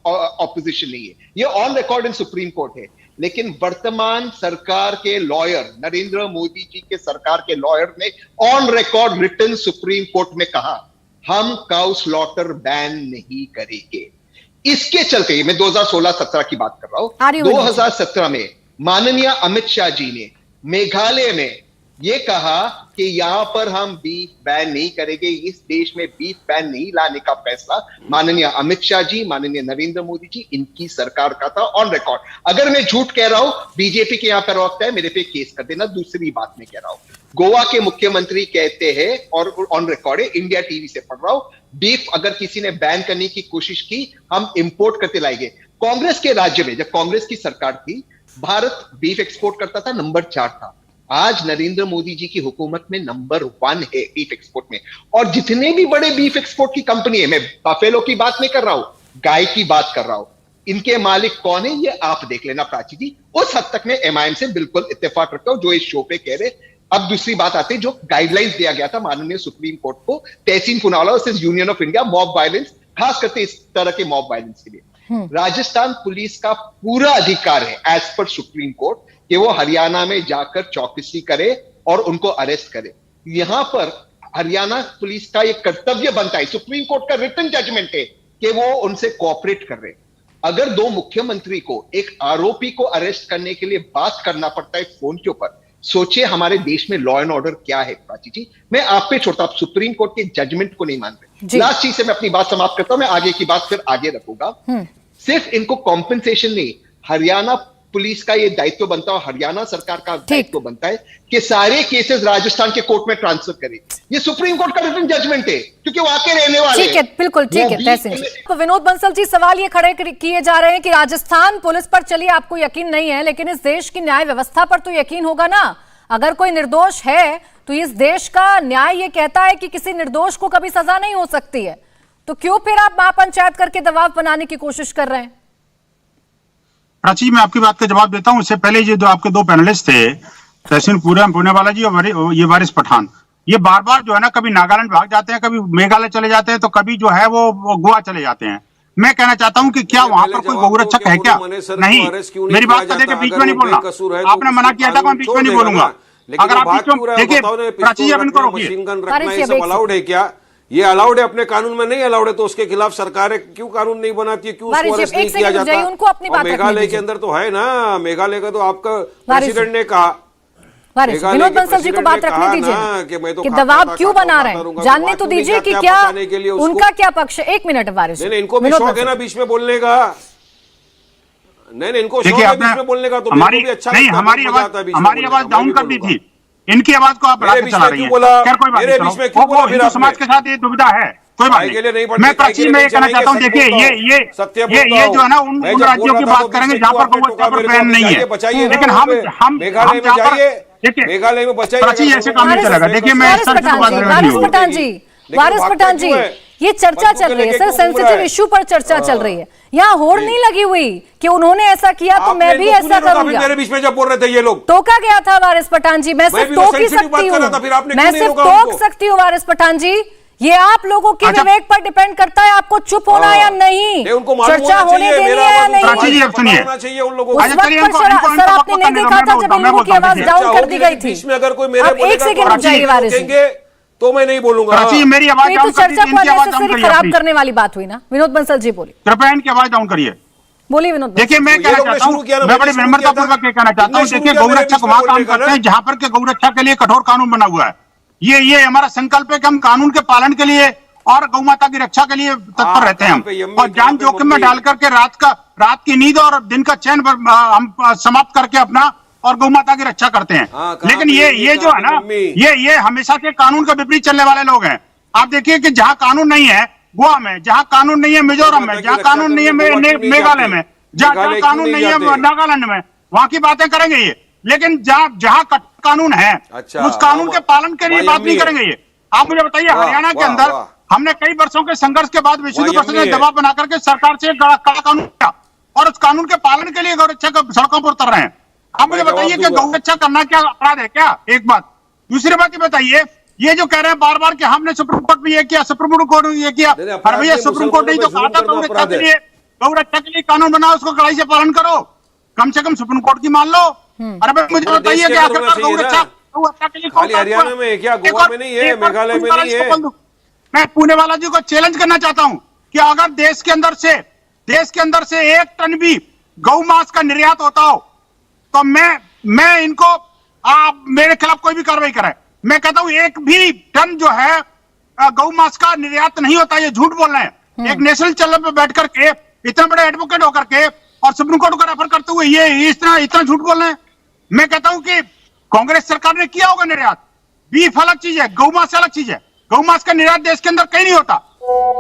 ऑपोजिशन नहीं है, ये on record in supreme court है। लेकिन वर्तमान सरकार के लॉयर, नरेंद्र मोदी जी के सरकार के लॉयर ने on record written Supreme Court में कहा हम काउ स्लॉटर बैन नहीं करेंगे। इसके चलते मैं 2016-17 की बात कर रहा हूं, 2017 में माननीय अमित शाह जी ने मेघालय में यह कहा कि यहां पर हम बीफ बैन नहीं करेंगे, इस देश में बीफ बैन नहीं लाने का फैसला माननीय अमित शाह जी, माननीय नरेंद्र मोदी जी, इनकी सरकार का था ऑन रिकॉर्ड। अगर मैं झूठ कह रहा हूं, बीजेपी के यहां पर रोकता है, मेरे पे केस कर देना। दूसरी बात मैं कह रहा हूं, गोवा के मुख्यमंत्री कहते हैं और ऑन रिकॉर्ड है, इंडिया टीवी से पढ़ रहा हूं, बीफ अगर किसी ने बैन करने की कोशिश की हम इंपोर्ट करते लाएंगे। कांग्रेस के राज्य में जब कांग्रेस की सरकार थी, भारत बीफ एक्सपोर्ट करता था, नंबर 4 था। आज नरेंद्र मोदी जी की हुकूमत में नंबर 1 है बीफ एक्सपोर्ट में। और जितने भी बड़े बीफ एक्सपोर्ट की कंपनी है, मैं बफेलो की बात नहीं कर रहा हूं, गाय की बात कर रहा हूं, इनके मालिक कौन है ये आप देख लेना प्राची जी। उस हद तक मैं एमआईएम से बिल्कुल इत्तेफाक रखता हूं जो इस शो पे कह रहे। अब दूसरी बात आती है, जो गाइडलाइंस दिया गया था माननीय सुप्रीम कोर्ट को, Tehseen Poonawalla versus union of India, mob violence, खास करके इस तरह के मॉब वायलेंस के लिए राजस्थान पुलिस का पूरा अधिकार है एज पर सुप्रीम कोर्ट कि वो हरियाणा में जाकर चौकसी करे और उनको अरेस्ट करे। यहां पर हरियाणा पुलिस का एक कर्तव्य बनता है, सुप्रीम कोर्ट का रिटन जजमेंट है कि वो उनसे कोऑपरेट कर रहे। अगर 2 मुख्यमंत्री को एक आरोपी को अरेस्ट करने के लिए बात करना पड़ता है फोन के ऊपर, सोचिए हमारे देश में लॉ एंड ऑर्डर क्या है। प्राची जी, मैं आप पे छोड़ता, आप सुप्रीम कोर्ट के जजमेंट को नहीं मान रहे। लास्ट चीज से मैं अपनी बात समाप्त करता हूं, मैं आगे की बात फिर आगे रखूंगा। सिर्फ इनको कॉम्पेंसेशन नहीं, हरियाणा पुलिस का ये दायित्व बनता है, हरियाणा सरकार का दायित्व बनता है कि सारे केसेस राजस्थान के कोर्ट में ट्रांसफर करें। ये सुप्रीम कोर्ट का रिटन जजमेंट है क्योंकि वो आके रहने वाले हैं। ठीक है, बिल्कुल ठीक है तहसीन जी। तो विनोद बंसल जी, सवाल ये खड़े किए जा रहे हैं कि राजस्थान पुलिस पर चलिए आपको यकीन नहीं है, लेकिन इस देश की न्याय व्यवस्था पर तो यकीन होगा ना। अगर कोई निर्दोष है तो इस देश का न्याय ये कहता है कि किसी निर्दोष को कभी सजा नहीं हो सकती है, तो क्यों फिर आप महापंचायत करके दबाव बनाने की कोशिश कर रहे हैं? प्राची, मैं आपकी बात का जवाब देता हूं। उससे पहले ये जो आपके 2 पैनलिस्ट थे, तहसीन पुनेवाला जी और ये वारिस पठान, ये बार बार जो है ना, कभी नागालैंड भाग जाते हैं, कभी मेघालय चले जाते हैं, तो कभी जो है वो गोवा चले जाते हैं। मैं कहना चाहता हूं कि क्या वहां पर कोई गौरक्षक है क्या? नहीं, मेरी बात को देखिए, बीच में नहीं बोलना। आपने मना किया था, मैं बीच में नहीं बोलूंगा। अगर आप बीच में देखिए, प्राची अब इनको रोकिए। अलाउड है क्या? ये अलाउड है, अपने कानून में नहीं अलाउड है, तो उसके खिलाफ सरकारें क्यों कानून नहीं बनाती है, क्यों उसको अरेस्ट नहीं किया जाता? उनको अपनी बात मेघालय के अंदर तो है ना, मेघालय का तो आपका प्रेसिडेंट ने कहा, विनोद बंसल जी को बात रखने दीजिए कि दबाव क्यों बना रहे हैं, जानने तो दीजिए कि क्या उनका क्या पक्ष है। 1 मिनट वारिस, इनको भी शौक है ना बीच में बोलने का। नहीं, इनको शौक है बीच में बोलने का, तो हमारी अच्छा नहीं, हमारी आवाज डाउन कर दी थी, इनकी आवाज को आप बढ़ाकर चला रही हैं। खैर कोई बात नहीं, हिंदू समाज के साथ ये दुविधा है, कोई बात नहीं। मैं प्राची में ये कहना चाहता हूँ, देखिए ये जो है ना, उन राज्यों की बात करेंगे जहाँ पर बैन नहीं है, लेकिन हम मेघालय में बचाइए, प्राची ऐसे काम नहीं चलेगा। देखिए, मैं वारिस पठान जी, ये चर्चा चल रही है सर, सेंसिटिव इशू पर चर्चा चल रही है, यहाँ होड़ नहीं लगी हुई कि उन्होंने ऐसा किया तो मैं भी ऐसा करूंगा। मेरे बीच में जब बोल रहे थे ये लोग, टोका गया था वारिस पठान जी, मैं सिर्फ टोक ही सकती हूँ, मैं सिर्फ टोक सकती हूँ वारिस पठान जी। ये आप लोगों के विवेक पर डिपेंड करता है, आपको चुप होना या नहीं, चर्चा होने देनी है या नहीं। सर, आपने नहीं देखा था जब इन लोगों की आवाज डाउन कर दी गई थी? अगर कोई मेरे 1 सेकंड रुक जाइए वारिस जी, तो मैं नहीं बोलूंगा। मेरी आवाज तो चर्चा को अननेसेसरी खराब करने वाली बात हुई ना। विनोद बंसल जी बोलिए, कृपया इनकी आवाज डाउन करिए। बोलिए विनोद। देखिए, मैं कहना चाहता हूँ, मैं बड़ी विनम्रतापूर्वक कहना चाहता हूँ, देखिए गौरक्षक वहां काम करते हैं जहां पर के गौरक्षा के लिए कठोर कानून बना हुआ है। ये हमारा संकल्प है कि हम कानून के पालन के लिए और गौ माता की रक्षा के लिए तत्पर रहते हैं हम, और जान जोखिम में डाल करके रात की नींद और दिन का चैन हम समाप्त करके अपना और गौ माता की रक्षा करते हैं। लेकिन ये जो है ना, ये हमेशा से कानून के विपरीत चलने वाले लोग हैं। आप देखिए कि जहां कानून नहीं है गोवा में, जहां कानून नहीं है मिजोरम में, जहां कानून नहीं है मेघालय में, जहां कानून नहीं है नागालैंड में, वहां की बातें करेंगे ये। लेकिन जहाँ कानून है अच्छा, उस कानून के पालन के लिए बात नहीं करेंगे। ये आप मुझे बताइए, हरियाणा के अंदर हमने कई वर्षों के संघर्ष के बाद विश्व परिषद ने दबाव बना करके सरकार से एक कड़ा कानून किया और उस कानून के पालन के लिए गौरक्षा सड़कों पर उतर रहे हैं। आप मुझे बताइए कि गौरक्षा करना क्या अपराध है क्या? एक बात। दूसरी बात ये बताइए, ये जो कह रहे हैं बार बार कि हमने सुप्रीम कोर्ट में ये किया, सुप्रीम कोर्ट ने ये किया, अरे भैया सुप्रीम कोर्ट नहीं तो कहा था गौरक्षा के लिए कानून बनाओ, उसको कड़ाई से पालन करो, कम से कम सुप्रीम कोर्ट की मान लो। अरे भाई मुझे बताइए कि आखिरकार गौरक्षा के लिए खाली हरियाणा में है क्या? गोवा में नहीं है, मेघालय में नहीं है। मैं पुणे वाला जी को चैलेंज करना चाहता हूं कि अगर देश के अंदर से 1 टन भी गौ मांस का निर्यात होता हो तो मैं इनको मेरे खिलाफ कोई भी कार्रवाई करे। मैं कहता हूं 1 भी टन जो है गौ मांस का निर्यात नहीं होता, ये झूठ बोल रहे हैं। एक नेशनल चैनल पे बैठ करके इतना बड़े एडवोकेट होकर के और सुप्रीम कोर्ट को रेफर करते हुए ये इतना झूठ बोल रहे हैं। मैं कहता हूं कि कांग्रेस सरकार ने किया होगा निर्यात, बीफ अलग चीज है, गौ मांस अलग चीज है। गौ मांस का निर्यात देश के अंदर कहीं नहीं होता।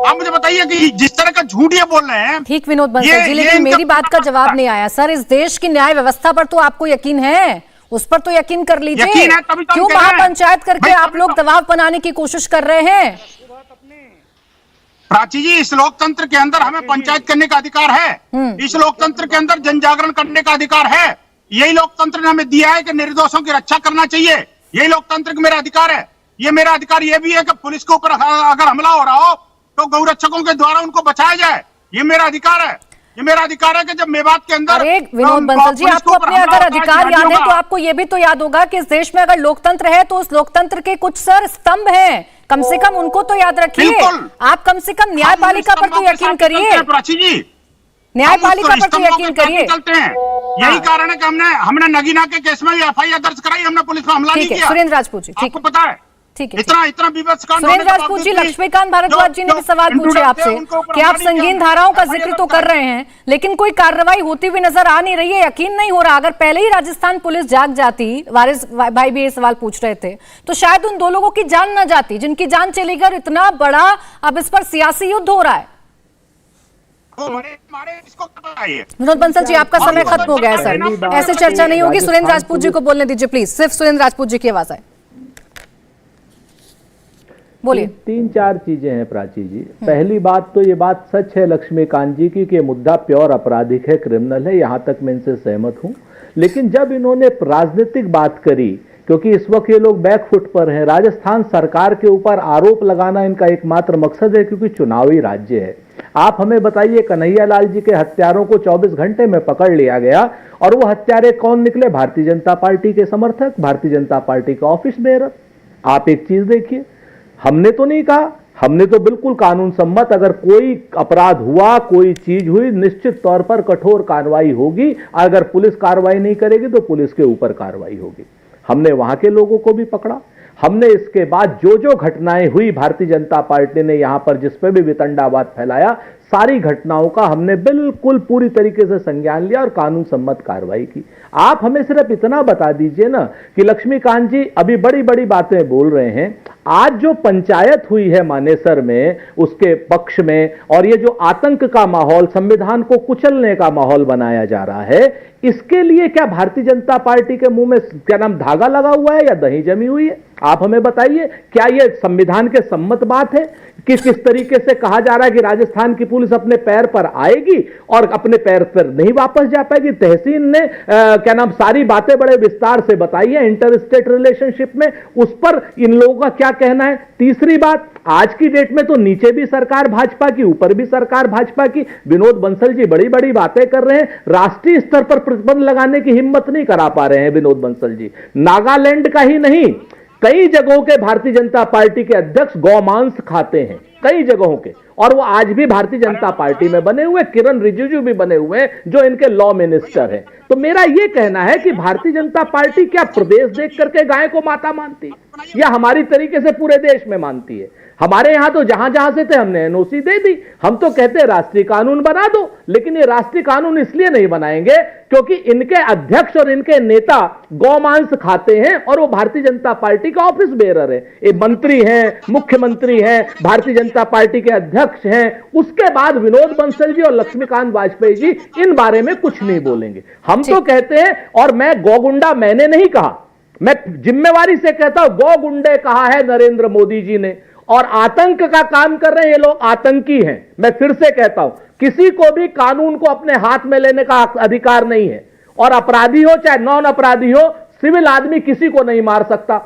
आप मुझे बताइए कि जिस तरह का झूठ ये बोल रहे हैं। ठीक विनोद बंसल जी, लेकिन मेरी बात का जवाब नहीं आया सर। इस देश की न्याय व्यवस्था पर तो आपको यकीन है, उस पर तो यकीन कर लीजिए। क्यों महापंचायत करके आप लोग दबाव बनाने की कोशिश कर रहे हैं? प्राची जी, इस लोकतंत्र के अंदर हमें पंचायत करने का अधिकार है, इस लोकतंत्र के अंदर जन जागरण करने का अधिकार है। यही लोकतंत्र ने हमें दिया है कि निर्दोषों की रक्षा करना चाहिए। यही लोकतंत्र का मेरा अधिकार है। ये मेरा अधिकार ये भी है कि पुलिस के ऊपर अगर हमला हो रहा हो तो गौरक्षकों के द्वारा उनको बचाया जाए। ये मेरा अधिकार है। ये मेरा अधिकार है कि जब मेवात के अंदर विनोद बंसल जी, आपको अपने अगर अधिकार याद है तो आपको ये भी तो याद होगा कि इस देश में अगर लोकतंत्र है तो उस लोकतंत्र के कुछ सर स्तंभ हैं, कम से कम उनको तो याद रखिए। आप कम से कम न्यायपालिका पर तो यकीन करिए, प्राची जी, न्यायपालिका पर तो यकीन करिए। चलते हैं। यही कारण है कि हमने नगीना के केस में FIR दर्ज कराई, हमने पुलिस पर हमला नहीं किया। सुरेंद्र राजपूत जी, आपको पता है ठीक है। इतना विवश कांड। सुरेंद्र राजपूत जी, लक्ष्मीकांत भारद्वाज जी ने भी सवाल पूछे आपसे कि आप संगीन धाराओं का जिक्र तो कर रहे हैं लेकिन कोई कार्रवाई होती हुई नजर आ नहीं रही है, यकीन नहीं हो रहा। अगर पहले ही राजस्थान पुलिस जाग जाती, वारिस भाई भी ये सवाल पूछ रहे थे, तो शायद उन 2 लोगों की जान न जाती जिनकी जान चली गई। इतना बड़ा अब इस पर सियासी युद्ध हो रहा है। विनोद बंसल जी, आपका समय खत्म हो गया है सर, ऐसे चर्चा नहीं होगी। सुरेंद्र राजपूत जी को बोलने दीजिए प्लीज, सिर्फ सुरेंद्र राजपूत जी की आवाज आए, बोलिए। 3-4 चीजें हैं प्राची जी। पहली बात तो ये बात सच है लक्ष्मीकांत जी की कि मुद्दा प्योर आपराधिक है, क्रिमिनल है, यहां तक मैं इनसे सहमत हूं। लेकिन जब इन्होंने राजनीतिक बात करी, क्योंकि इस वक्त ये लोग बैकफुट पर हैं, राजस्थान सरकार के ऊपर आरोप लगाना इनका एकमात्र मकसद है क्योंकि चुनावी राज्य है। आप हमें बताइए, कन्हैया लाल जी के हत्यारों को 24 घंटे में पकड़ लिया गया और वो हत्यारे कौन निकले? भारतीय जनता पार्टी के समर्थक, भारतीय जनता पार्टी का ऑफिस बेरर। आप एक चीज देखिए, हमने तो नहीं कहा, हमने तो बिल्कुल कानून सम्मत, अगर कोई अपराध हुआ, कोई चीज हुई, निश्चित तौर पर कठोर कार्रवाई होगी। अगर पुलिस कार्रवाई नहीं करेगी तो पुलिस के ऊपर कार्रवाई होगी। हमने वहां के लोगों को भी पकड़ा। हमने इसके बाद जो घटनाएं हुई, भारतीय जनता पार्टी ने यहां पर जिस पे भी वितंडावाद फैलाया, सारी घटनाओं का हमने बिल्कुल पूरी तरीके से संज्ञान लिया और कानून सम्मत कार्रवाई की। आप हमें सिर्फ इतना बता दीजिए ना कि लक्ष्मीकांत जी अभी बड़ी बड़ी बातें बोल रहे हैं, आज जो पंचायत हुई है मानेसर में उसके पक्ष में, और ये जो आतंक का माहौल, संविधान को कुचलने का माहौल बनाया जा रहा है, इसके लिए क्या भारतीय जनता पार्टी के मुंह में क्या नाम धागा लगा हुआ है या दही जमी हुई है? आप हमें बताइए, क्या यह संविधान के सम्मत बात है कि किस तरीके से कहा जा रहा है कि राजस्थान की पुलिस अपने पैर पर आएगी और अपने पैर पर नहीं वापस जा पाएगी? तहसीन ने क्या नाम सारी बातें बड़े विस्तार से बताई है इंटर स्टेट रिलेशनशिप में, उस पर इन लोगों का क्या कहना है? तीसरी बात, आज की डेट में तो नीचे भी सरकार भाजपा की, ऊपर भी सरकार भाजपा की। विनोद बंसल जी बड़ी बड़ी बातें कर रहे हैं, राष्ट्रीय स्तर पर प्रतिबंध लगाने की हिम्मत नहीं करा पा रहे हैं विनोद बंसल जी। नागालैंड का ही नहीं, कई जगहों के भारतीय जनता पार्टी के अध्यक्ष गौमांस खाते हैं, कई जगहों के, और वो आज भी भारतीय जनता पार्टी में बने हुए, किरण रिजिजू भी बने हुए हैं जो इनके लॉ मिनिस्टर हैं। तो मेरा ये कहना है कि भारतीय जनता पार्टी क्या प्रदेश देख करके गाय को माता मानती है या हमारी तरीके से पूरे देश में मानती है? हमारे यहां तो जहां जहां से थे हमने एनओसी दे दी। हम तो कहते हैं राष्ट्रीय कानून बना दो, लेकिन ये राष्ट्रीय कानून इसलिए नहीं बनाएंगे क्योंकि इनके अध्यक्ष और इनके नेता गौमांस खाते हैं और वो भारतीय जनता पार्टी का ऑफिस बेरर है। ये मंत्री हैं, मुख्यमंत्री हैं, भारतीय जनता पार्टी के अध्यक्ष अध्यक्ष हैं, उसके बाद विनोद बंसल जी और लक्ष्मीकांत वाजपेयी जी इन बारे में कुछ नहीं बोलेंगे। हम तो कहते हैं, और मैं गौगुंडा मैंने नहीं कहा, मैं जिम्मेवारी से कहता हूं गौ गुंडे कहा है नरेंद्र मोदी जी ने, और आतंक का काम कर रहे हैं ये लोग, आतंकी हैं। मैं फिर से कहता हूं, किसी को भी कानून को अपने हाथ में लेने का अधिकार नहीं है, और अपराधी हो चाहे नॉन अपराधी हो, सिविल आदमी किसी को नहीं मार सकता।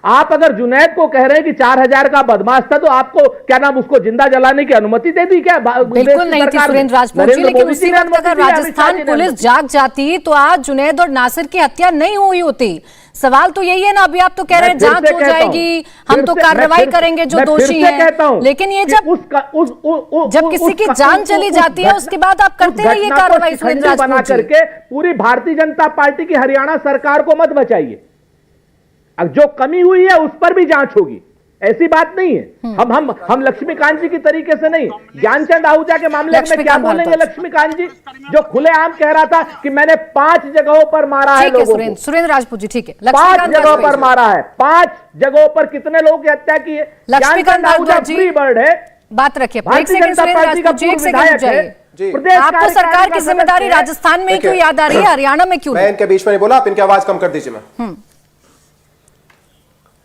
आप अगर जुनैद को कह रहे हैं कि 4000 का बदमाश था, तो आपको क्या नाम, उसको जिंदा जलाने की अनुमति दे दी क्या? बिल्कुल नहीं थी सुरेंद्र राजपूत जी, लेकिन उसी वक्त अगर राजस्थान पुलिस जाग जाती तो आज जुनैद और नासिर की हत्या नहीं हुई होती। सवाल तो यही है ना, अभी आप तो कह रहे हैं जांच हो जाएगी, हम तो कार्रवाई करेंगे जो दोषी हैं, लेकिन ये जब किसी की जान चली जाती है उसके बाद आप करते हैं ये कार्रवाई सुरेंद्र राजपूत जी। करके पूरी भारतीय जनता पार्टी की हरियाणा सरकार को मत बचाइए। अब जो कमी हुई है उस पर भी जांच होगी, ऐसी बात नहीं है। हम लक्ष्मीकांत जी की तरीके से नहीं, ज्ञानचंद आहूजा के मामले में क्या बोलेंगे लक्ष्मीकांत जी, जो खुलेआम कह रहा था कि मैंने 5 जगहों पर मारा है लोगों को। सुरेंद्र राजपूत जी ठीक है, 5 जगहों पर मारा है, 5 जगहों पर कितने लोगों की हत्या की है। लक्ष्मीकांत आहूजा फ्री बर्ड है, बात रखिए। भारतीय जनता पार्टी का पूर्व विधायक है। आपको सरकार की जिम्मेदारी राजस्थान में क्यों याद आ रही है, हरियाणा में क्यों? मैं इनके बीच में नहीं बोला, आप इनकी आवाज कम कर दीजिए। मैं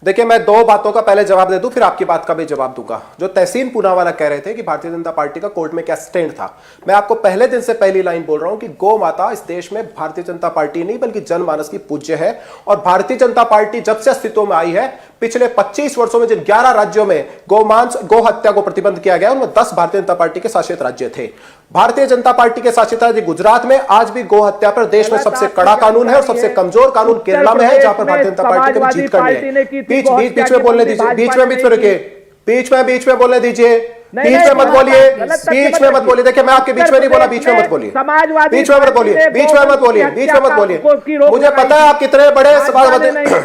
देखिए, मैं 2 बातों का पहले जवाब दे दूं, फिर आपकी बात का भी जवाब दूंगा। जो तहसीन पूनावाला कह रहे थे कि भारतीय जनता पार्टी का कोर्ट में क्या स्टैंड था, मैं आपको पहले दिन से पहली लाइन बोल रहा हूं कि गौ माता इस देश में भारतीय जनता पार्टी नहीं बल्कि जनमानस की पूज्य है। और भारतीय जनता पार्टी जब से अस्तित्व में आई है, पिछले 25 वर्षों में जिन 11 राज्यों में गौ हत्या को प्रतिबंध किया गया, उनमें 10 भारतीय जनता पार्टी के शासित राज्य थे। भारतीय जनता पार्टी के शासित राज्य गुजरात में आज भी गौ हत्या पर देश में सबसे कड़ा कानून है, और सबसे कमजोर कानून केरला में है, जहां पर भारतीय जनता पार्टी को जीत करनी है। बीच में बोलने दीजिए, बीच में रुकिए, बीच में बोलने दीजिए, बीच में मत बोलिए, बीच में मत बोलिए। देखिए, मैं आपके बीच में नहीं बोला, बीच में मत बोलिए, बीच में मत बोलिए, बीच में मत बोलिए, बीच में मत बोलिए। मुझे पता है आप कितने बड़े समाजवादी।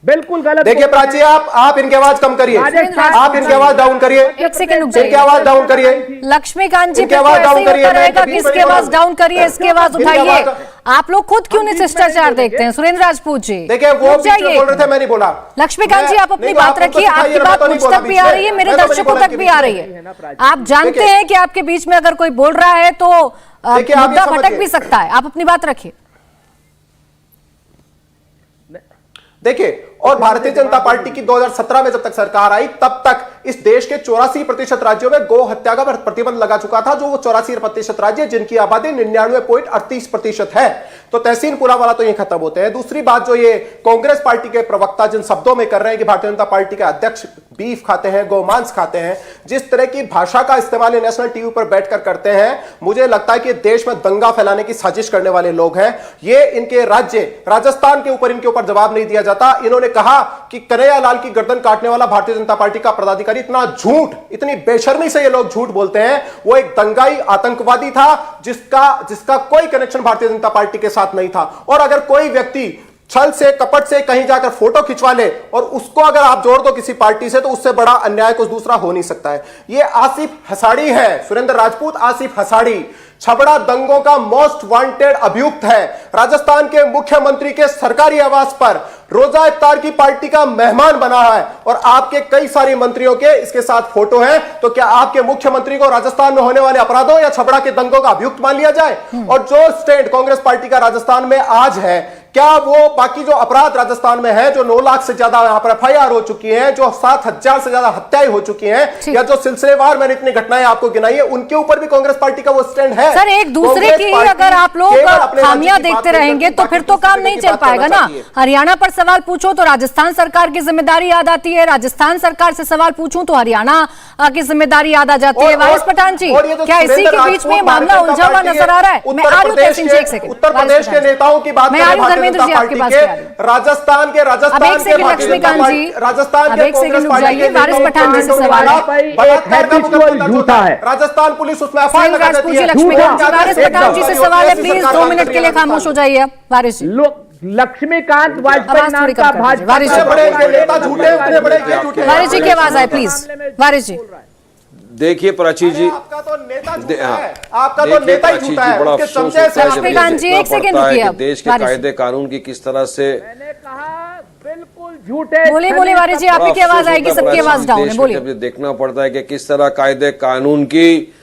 बिल्कुल गलत। देखिए प्राची, आप इनकी आवाज कम करिए, आप इनकी आवाज डाउन करिए, एक सेकंड रुक जाइए, इनकी आवाज डाउन करिए। लक्ष्मीकांत जी इनकी आवाज डाउन करिए, इसकी आवाज डाउन करिए, इसकी आवाज उठाइए। आप लोग खुद क्यों नहीं शिष्टाचार देखते हैं? सुरेंद्र राजपूत जी देखिए, वो बोल रहे थे, मैं नहीं बोला। लक्ष्मीकांत जी, आप अपनी बात रखिए, आपकी बात मुझ तक भी आ रही है, मेरे दर्शकों तक भी आ रही है। आप जानते हैं कि आपके बीच में अगर कोई बोल रहा है तो मुद्दा भटक भी सकता है। आप अपनी बात रखिए। देखिए, और भारतीय जनता पार्टी की 2017 में जब तक सरकार आई, तब तक इस देश के 84% राज्यों में गौ हत्या का प्रतिबंध लगा चुका था, जो वो 84% राज्य जिनकी आबादी 99.38% है। तो तहसीन पूनावाला तो ये खत्म होते हैं। दूसरी बात, जो ये कांग्रेस पार्टी के प्रवक्ता जिन शब्दों में कर रहे हैं कि भारतीय जनता पार्टी के अध्यक्ष बीफ खाते हैं, गोमांस खाते हैं, जिस तरह की भाषा का इस्तेमाल नेशनल टीवी पर बैठकर करते हैं, मुझे लगता है कि देश में दंगा फैलाने की साजिश करने वाले लोग हैं ये। इनके राज्य राजस्थान के ऊपर इनके ऊपर जवाब नहीं दिया जाता। इन्होंने कहा कि कन्हैयालाल की गर्दन काटने वाला भारतीय जनता पार्टी का पदाधिकारी, इतना झूठ, इतनी बेशर्मी से ये लोग झूठ बोलते हैं। वो एक दंगाई आतंकवादी था जिसका कोई कनेक्शन भारतीय जनता पार्टी के साथ नहीं था। और अगर कोई व्यक्ति छल से कपट से कहीं जाकर फोटो खिंचवा ले और उसको अगर आप जोड़ दो किसी पार्टी से, तो उससे बड़ा अन्याय कुछ दूसरा हो नहीं सकता है। ये आसिफ हसाड़ी है, सुरेंद्र राजपूत आसिफ हसाड़ी छबड़ा दंगों का मोस्ट वांटेड अभियुक्त है। राजस्थान के मुख्यमंत्री के सरकारी आवास पर रोजा इफ्तार की पार्टी का मेहमान बना है, और आपके कई सारे मंत्रियों के इसके साथ फोटो हैं। तो क्या आपके मुख्यमंत्री को राजस्थान में होने वाले अपराधों या छबड़ा के दंगों का अभियुक्त मान लिया जाए? और जो स्टैंड कांग्रेस पार्टी का राजस्थान में आज है, क्या वो बाकी जो अपराध राजस्थान में है, जो 9 लाख से ज्यादा यहाँ पर FIR हो चुकी हैं, जो 7000 से ज्यादा हत्याएं हो चुकी हैं, या जो सिलसिलेवार मैंने इतनी घटनाएं आपको गिनाई है, उनके ऊपर भी कांग्रेस पार्टी का वो स्टैंड है। सर, एक दूसरे की अगर आप लोग खामियां देखते रहेंगे तो फिर तो काम नहीं चल पाएगा ना। हरियाणा पर सवाल पूछो तो राजस्थान सरकार की जिम्मेदारी याद आती है, राजस्थान सरकार से सवाल पूछूं तो हरियाणा की जिम्मेदारी याद आ जाती है। वारिस पठान जी, क्या इसी के बीच में मामला उलझा हुआ नजर आ रहा है? मैं आ रही हूं तहसीन जी, एक सेकंड। उत्तर प्रदेश के नेताओं की बात मैं आ रही हूं धर्मेंद्र जी आपके पास। राजस्थान के लक्ष्मीकांत जी, राजस्थान अब एक सेकंड रुक जाइए। वारिस पठान जी से सवाल है, राजस्थान पुलिस उसमें लक्ष्मीकांत जी, वारिस पठान जी से सवाल है, प्लीज 2 मिनट के लिए खामोश हो जाइए। वारिस जी, लक्ष्मीकांत वाजपेयी नाम का भाजपा वारिस जी की आवाज आए प्लीज। वारिस जी, देखिए प्राची जी, आपका तो नेता झूठा है, आपका तो नेता ही झूठा है। बड़ा अफसोस होता है जब लक्ष्मीकांत जी, एक सेकंड रुकिए। देश के कायदे कानून की किस तरह से मैंने कहा बिल्कुल बोले बोले वारिस जी, आप ही की आवाज आएगी, सबकी आवाज डाउन है, बोलिए। जब ये देखना पड़ता है कि किस तरह कायदे कानून की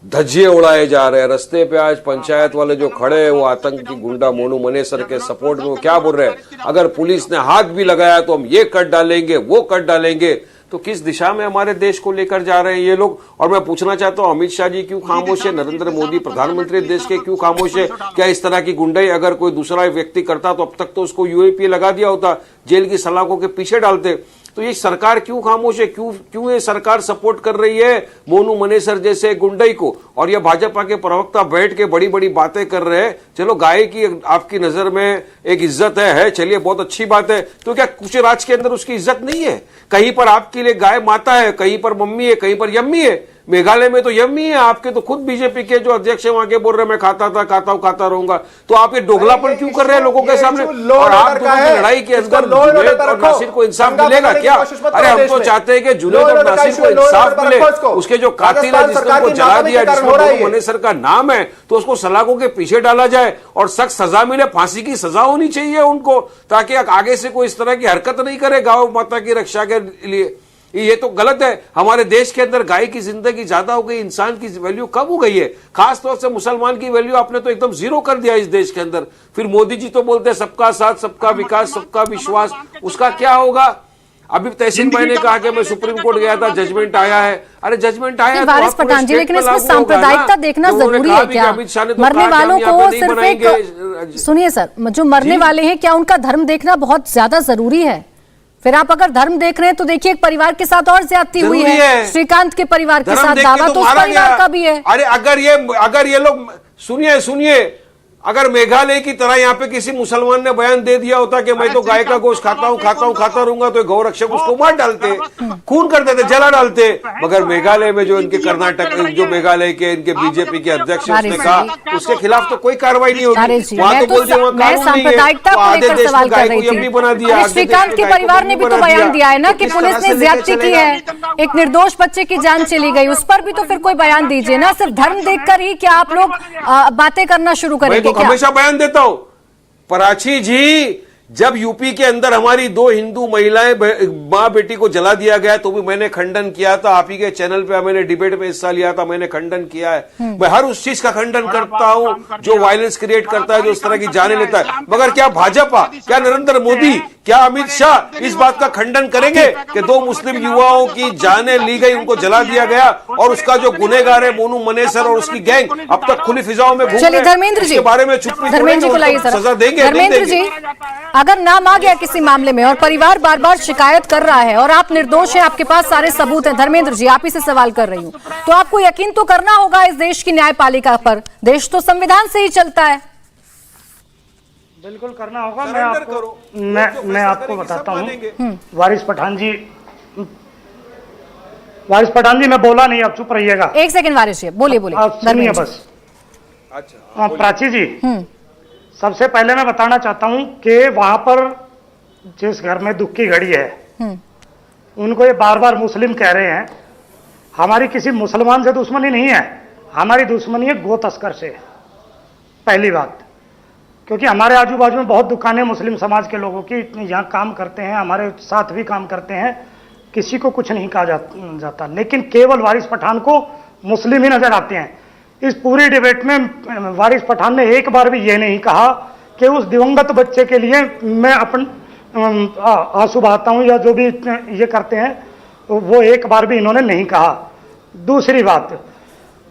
धज्जिए उड़ाए जा रहे हैं। रस्ते पे आज पंचायत वाले जो खड़े हैं वो आतंकी गुंडा मोनू मनेसर के सपोर्ट में वो क्या बोल रहे हैं, अगर पुलिस ने हाथ भी लगाया तो हम ये कर डालेंगे वो कर डालेंगे। तो किस दिशा में हमारे देश को लेकर जा रहे हैं ये लोग। और मैं पूछना चाहता हूं, अमित शाह जी क्यों खामोश है, नरेंद्र मोदी प्रधानमंत्री देश के क्यों खामोश है? क्या इस तरह की गुंडाई अगर कोई दूसरा व्यक्ति करता तो अब तक तो उसको यूएपीए लगा दिया होता, जेल की सलाखों के पीछे डालते। तो ये सरकार क्यों खामोश है? क्यों ये सरकार सपोर्ट कर रही है मोनू मनेसर जैसे गुंडई को? और ये भाजपा के प्रवक्ता बैठ के बड़ी बड़ी बातें कर रहे हैं। चलो गाय की आपकी नजर में एक इज्जत है, चलिए बहुत अच्छी बात है। तो क्या कुछ राज्य के अंदर उसकी इज्जत नहीं है? कहीं पर आपके लिए गाय माता है, कहीं पर मम्मी है, कहीं पर यम्मी है। मेघालय में तो यम्मी है, आपके तो खुद बीजेपी के जो अध्यक्ष है वहां के बोल रहे मैं खाता रहूंगा। तो आप ये दोगलापन क्यों कर रहे हैं लोगों के सामने? और आप दोनों की लड़ाई के अंदर जुनैद और नासिर को इंसाफ मिलेगा क्या? अरे हम तो चाहते हैं कि जुनैद और नासिर को इंसाफ मिले। उसके जो कातिल है जिसने उनको जला दिया, जिसमें मोनू मनेसर का नाम है, तो उसको सलाखों के पीछे डाला जाए और सख्त सजा मिले, फांसी की सजा होनी चाहिए उनको, ताकि आगे से कोई इस तरह की हरकत नहीं करे गौ माता की रक्षा के लिए। ये तो गलत है। हमारे देश के अंदर गाय की जिंदगी ज्यादा हो गई, इंसान की वैल्यू कम हो गई है। खासतौर से मुसलमान की वैल्यू आपने तो एकदम जीरो कर दिया इस देश के अंदर। फिर मोदी जी तो बोलते हैं सबका साथ, सबका विकास, सबका विश्वास, उसका क्या होगा? अभी तहसीन भाई ने कहा कि मैं सुप्रीम कोर्ट गया था, जजमेंट आया है। अरे जजमेंट आया तो वारिस पठान जी, लेकिन इसमें सांप्रदायिकता देखना जरूरी है क्या? मरने वालों को सिर्फ एक, सुनिए सर, जो मरने वाले हैं क्या उनका धर्म देखना बहुत ज्यादा जरूरी है? फिर आप अगर धर्म देख रहे हैं तो देखिए एक परिवार के साथ और ज्यादती हुई है, श्रीकांत के परिवार के साथ, दावा तो उस परिवार का भी है। अरे अगर ये लोग सुनिए, अगर मेघालय की तरह यहाँ पे किसी मुसलमान ने बयान दे दिया होता कि मैं तो गाय का गोश्त खाता रहूंगा, तो गौ रक्षक उसको मार डालते, खून कर देते, जला डालते। मगर मेघालय में जो इनके कर्नाटक, जो मेघालय के इनके बीजेपी के अध्यक्ष उसने कहा उसके खिलाफ तो कोई कार्रवाई नहीं होगी। वहां तो बोल दिया सांप्रदायिकता को लेकर सवाल कर रही थी। बना दिया। श्रीकांत के परिवार ने भी तो बयान दिया है ना कि पुलिस ने ज्यादती की है, एक निर्दोष बच्चे की जान चली गई, उस पर भी तो फिर कोई बयान दीजिए ना। सिर्फ धर्म देखकर ही क्या आप लोग बातें करना शुरू करेंगे? हमेशा बयान देता हूं पराची जी, जब यूपी के अंदर हमारी 2 हिंदू महिलाएं मां बेटी को जला दिया गया तो भी मैंने खंडन किया था। आप ही के चैनल पे मैंने डिबेट में हिस्सा लिया था, मैंने खंडन किया है। मैं हर उस चीज का खंडन करता हूं जो वायलेंस क्रिएट करता है, जो इस तरह की जाने लेता है। मगर क्या भाजपा, क्या नरेंद्र मोदी, क्या अमित शाह इस बात का खंडन करेंगे कि 2 मुस्लिम युवाओं की जानें ली गई, उनको जला दिया गया और उसका जो गुनहगार है मोनू मनेसर और उसकी गैंग अब तक खुली फिजाओं में घूम रहे हैं? धर्मेंद्र जी, इसके बारे में चुप्पी धर्मेंद्र जी को लाइए सर। सजा देंगे? धर्मेंद्र जी, अगर नाम आ गया किसी मामले में और परिवार बार बार शिकायत कर रहा है और आप निर्दोष हैं, आपके पास सारे सबूत हैं, धर्मेंद्र जी आप ही से सवाल कर रही हूं, तो आपको यकीन तो करना होगा इस देश की न्यायपालिका पर। देश तो संविधान से ही चलता है। बिल्कुल करना होगा। मैं आपको बताता हूँ वारिस पठान जी, मैं बोला नहीं, आप चुप रहिएगा। एक सेकंड वारिस जी, बोलिए सुनिए बस। अच्छा प्राची जी, सबसे पहले मैं बताना चाहता हूं कि वहां पर जिस घर में दुख की घड़ी है, उनको ये बार बार मुस्लिम कह रहे हैं। हमारी किसी मुसलमान से दुश्मनी नहीं है, हमारी दुश्मनी है गो तस्कर से, पहली बात। क्योंकि हमारे आजू बाजू में बहुत दुकानें मुस्लिम समाज के लोगों की यहाँ काम करते हैं, हमारे साथ भी काम करते हैं, किसी को कुछ नहीं कहा जाता। लेकिन केवल वारिस पठान को मुस्लिम ही नजर आते हैं। इस पूरी डिबेट में वारिस पठान ने एक बार भी ये नहीं कहा कि उस दिवंगत बच्चे के लिए मैं आंसू बहाता हूं या जो भी ये करते हैं, वो एक बार भी इन्होंने नहीं कहा। दूसरी बात,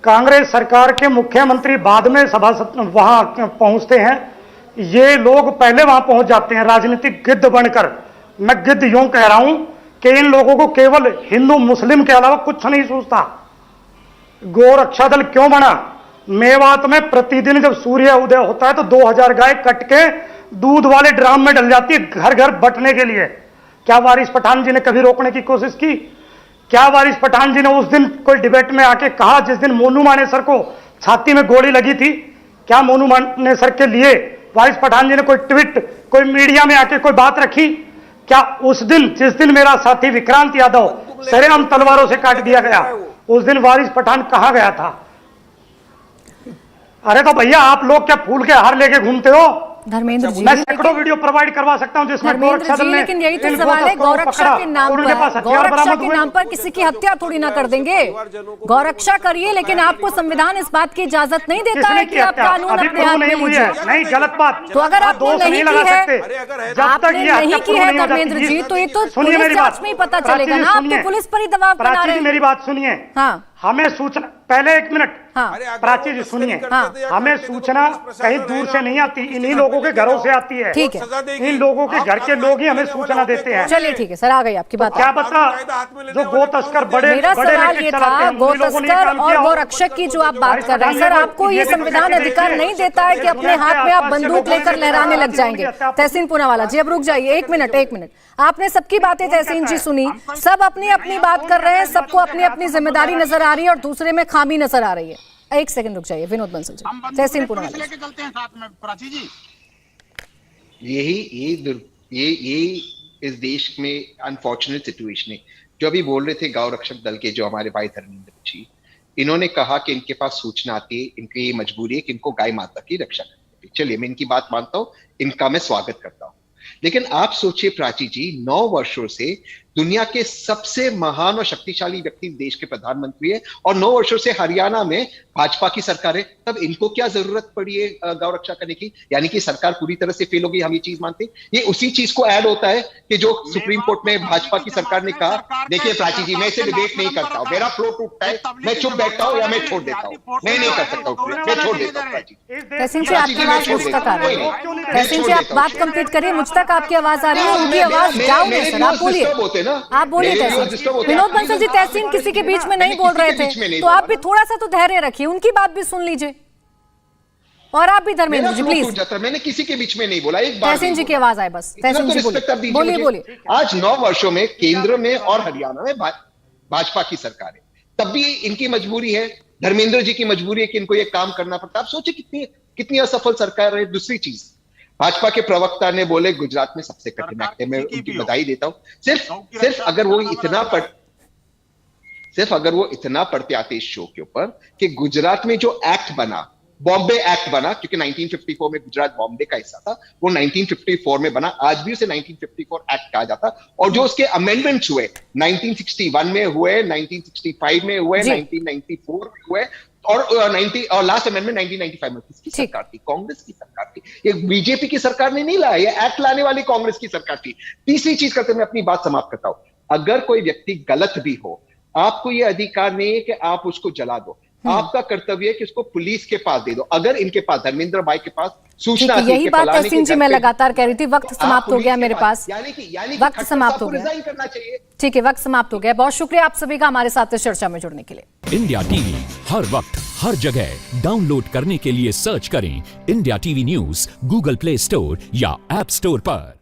कांग्रेस सरकार के मुख्यमंत्री बाद में वहां पहुंचते हैं, ये लोग पहले वहां पहुंच जाते हैं राजनीतिक गिद्ध बनकर। मैं गिद्ध यूं कह रहा हूं कि इन लोगों को केवल हिंदू मुस्लिम के अलावा कुछ नहीं सोचता। गोरक्षा दल क्यों बना? मेवात में प्रतिदिन जब सूर्य उदय होता है तो 2000 गाय कट के दूध वाले ड्राम में डल जाती है घर घर बंटने के लिए। क्या वारिस पठान जी ने कभी रोकने की कोशिश की? क्या वारिस पठान जी ने उस दिन कोई डिबेट में आके कहा जिस दिन मोनू मानेसर को छाती में गोली लगी थी? क्या मोनू मानेसर के लिए वारिस पठान जी ने कोई ट्वीट, कोई मीडिया में आके कोई बात रखी? क्या उस दिन जिस दिन मेरा साथी विक्रांत यादव सरेआम तलवारों से काट दिया गया, उस दिन वारिस पठान कहां गया था? अरे तो भैया आप लोग क्या फूल के हार लेके घूमते हो? धर्मेंद्र जी, मैं सैकड़ों वीडियो प्रोवाइड करवा सकता हूं जिसमें धर्मेंद्र गोरक्षा जी, दल ने लेकिन यही तो इन सवाल है, गोरखों को गौरक्षा पकड़ा के नाम और उनके पास पर, हथियार गौरक्षा बरामद के हुए। नाम पर किसी की हत्या थोड़ी ना कर देंगे। गौरक्षा करिए, लेकिन आपको संविधान इस बात की इजाजत नहीं देता किसने है कि किया आप हत्या? कानून अभी अपने हाथ प्रूव में नहीं हुई लीजिए। है, नहीं गलत बात। तो अगर आप आपने दोष नहीं नहीं की लगा है, सकते जब तक आपने ये हत्या नहीं की प्रूव है नहीं हो धर्मेंद्र जाती। जी, तो ये तो सुनिए पुलिस मेरी जांच बात। में ही पता प्राची चलेगा जी, ना। आप सुनिए। तो पुलिस पर ही दबाव बना प्राची रहे जी हैं। मेरी बात सुनिए। हाँ, हमें सूचना, पहले एक मिनट, हाँ, प्राची जी सुनिए, हमें सूचना कहीं दूर से नहीं आती, इन्हीं लोगों के घरों से आती है। ठीक है, इन लोगों के घर के लोग ही हमें सूचना देते हैं। चलिए ठीक है सर, आ गई आपकी बात। क्या पता जो गो तस्कर बड़े मेरा बड़े सवाल रैकेट ये चलाते था, हैं, गो उन्हीं लोगों ने ये तस्कर काम और किया हो। गौरक्षक की जो आप बात कर रहे हैं सर, आपको ये संविधान अधिकार नहीं देता है कि अपने हाथ में आप बंदूक लेकर लहराने लग जाएंगे। तहसीन पूनावाला जी, अब रुक जाइए, एक मिनट। आपने सबकी बातें तहसीन जी सुनी, सब अपनी अपनी बात कर रहे हैं, सबको अपनी अपनी जिम्मेदारी नजर आ रही है और दूसरे में खामी नजर आ रही है। एक सेकंड रुक जाइए, विनोद बंसल जी, तहसीन पूनावाला लेके चलते हैं साथ में प्राची जी। यही इस देश में अनफॉर्चुनेट सिचुएशन है। जो अभी बोल रहे थे गौ रक्षक दल के जो हमारे भाई धर्मेंद्र जी, इन्होंने कहा कि इनके पास सूचना आती है, इनकी ये मजबूरी है कि इनको गाय माता की रक्षा करनी है। चलिए, मैं इनकी बात मानता हूं, इनका मैं स्वागत करता हूं। लेकिन आप सोचिए प्राची जी, 9 वर्षों से दुनिया के सबसे महान और शक्तिशाली व्यक्ति देश के प्रधानमंत्री है और 9 वर्षों से हरियाणा में भाजपा की सरकार है, तब इनको क्या जरूरत पड़ी है गौ रक्षा करने की? यानी कि सरकार पूरी तरह से फेल हो गई, हम ये चीज मानते हैं। ये उसी चीज को ऐड होता है कि जो सुप्रीम कोर्ट में भाजपा की सरकार ने कहा। देखिए प्राची जी, मैं इसे डिबेट नहीं करता हूं, मेरा फ्लो टूटता है, मैं चुप बैठता हूं या मैं छोड़ देता हूं, मैं नहीं कर सकता हूं, मैं छोड़ देता हूं। प्राची तहसीन जी, आपकी आवाज मुझ तक आ रही है। तहसीन जी, आप बात कंप्लीट करिए, मुझ तक आपकी आवाज आ रही है, उनकी आवाज डाउन है सर। आप बोलिए, आप बोलिए तहसीन। विनोद बंसल जी, तहसीन किसी के बीच में नहीं बोल रहे थे, तो आप भी थोड़ा सा तो धैर्य रखिए, उनकी बात भी सुन लीजिए। और आप भी धर्मेंद्र जी प्लीज। मैंने किसी के बीच में नहीं बोला, एक बार तहसीन जी की आवाज आए बस। तहसीन जी बोलिए, बोलिए। आज 9 वर्षों में केंद्र में और हरियाणा में भाजपा की सरकार है, तब भी इनकी मजबूरी है, धर्मेंद्र जी की मजबूरी है कि इनको ये काम करना पड़ता है। आप सोचिए कितनी असफल सरकार है। दूसरी चीज, भाजपा के प्रवक्ता ने बोले गुजरात में सबसे कठिन एक्ट है, मैं उनकी बधाई देता हूं। सिर्फ अगर वो इतना पढ़ते आते इस शो के ऊपर कि गुजरात में जो एक्ट बना, बॉम्बे एक्ट बना, क्योंकि 1954 में गुजरात बॉम्बे का हिस्सा था, वो 1954 में बना, आज भी उसे 1954 एक्ट कहा जाता। और जो उसके अमेंडमेंट्स हुए 1961 में हुए, 1965 में हुए, 1994 में हुए और लास्ट अमेंडमेंट 1995 में किसकी सरकार थी? कांग्रेस की सरकार थी। ये बीजेपी की सरकार ने नहीं लाया, ये एक्ट लाने वाली कांग्रेस की सरकार थी। तीसरी चीज करते मैं अपनी बात समाप्त करता हूं। अगर कोई व्यक्ति गलत भी हो, आपको यह अधिकार नहीं है कि आप उसको जला दो, आपका कर्तव्य है कि उसको पुलिस के पास दे दो। अगर इनके पास, धर्मेंद्र भाई के पास सूचना, यही बात तहसीन जी मैं लगातार कह रही थी। वक्त समाप्त हो गया मेरे पास, वक्त समाप्त हो गया। करना चाहिए। ठीक है, वक्त समाप्त हो गया। बहुत शुक्रिया आप सभी का हमारे साथ इस चर्चा में जुड़ने के लिए। इंडिया टीवी हर वक्त हर जगह डाउनलोड करने के लिए सर्च करें India TV news Google play store या ऐप स्टोर पर।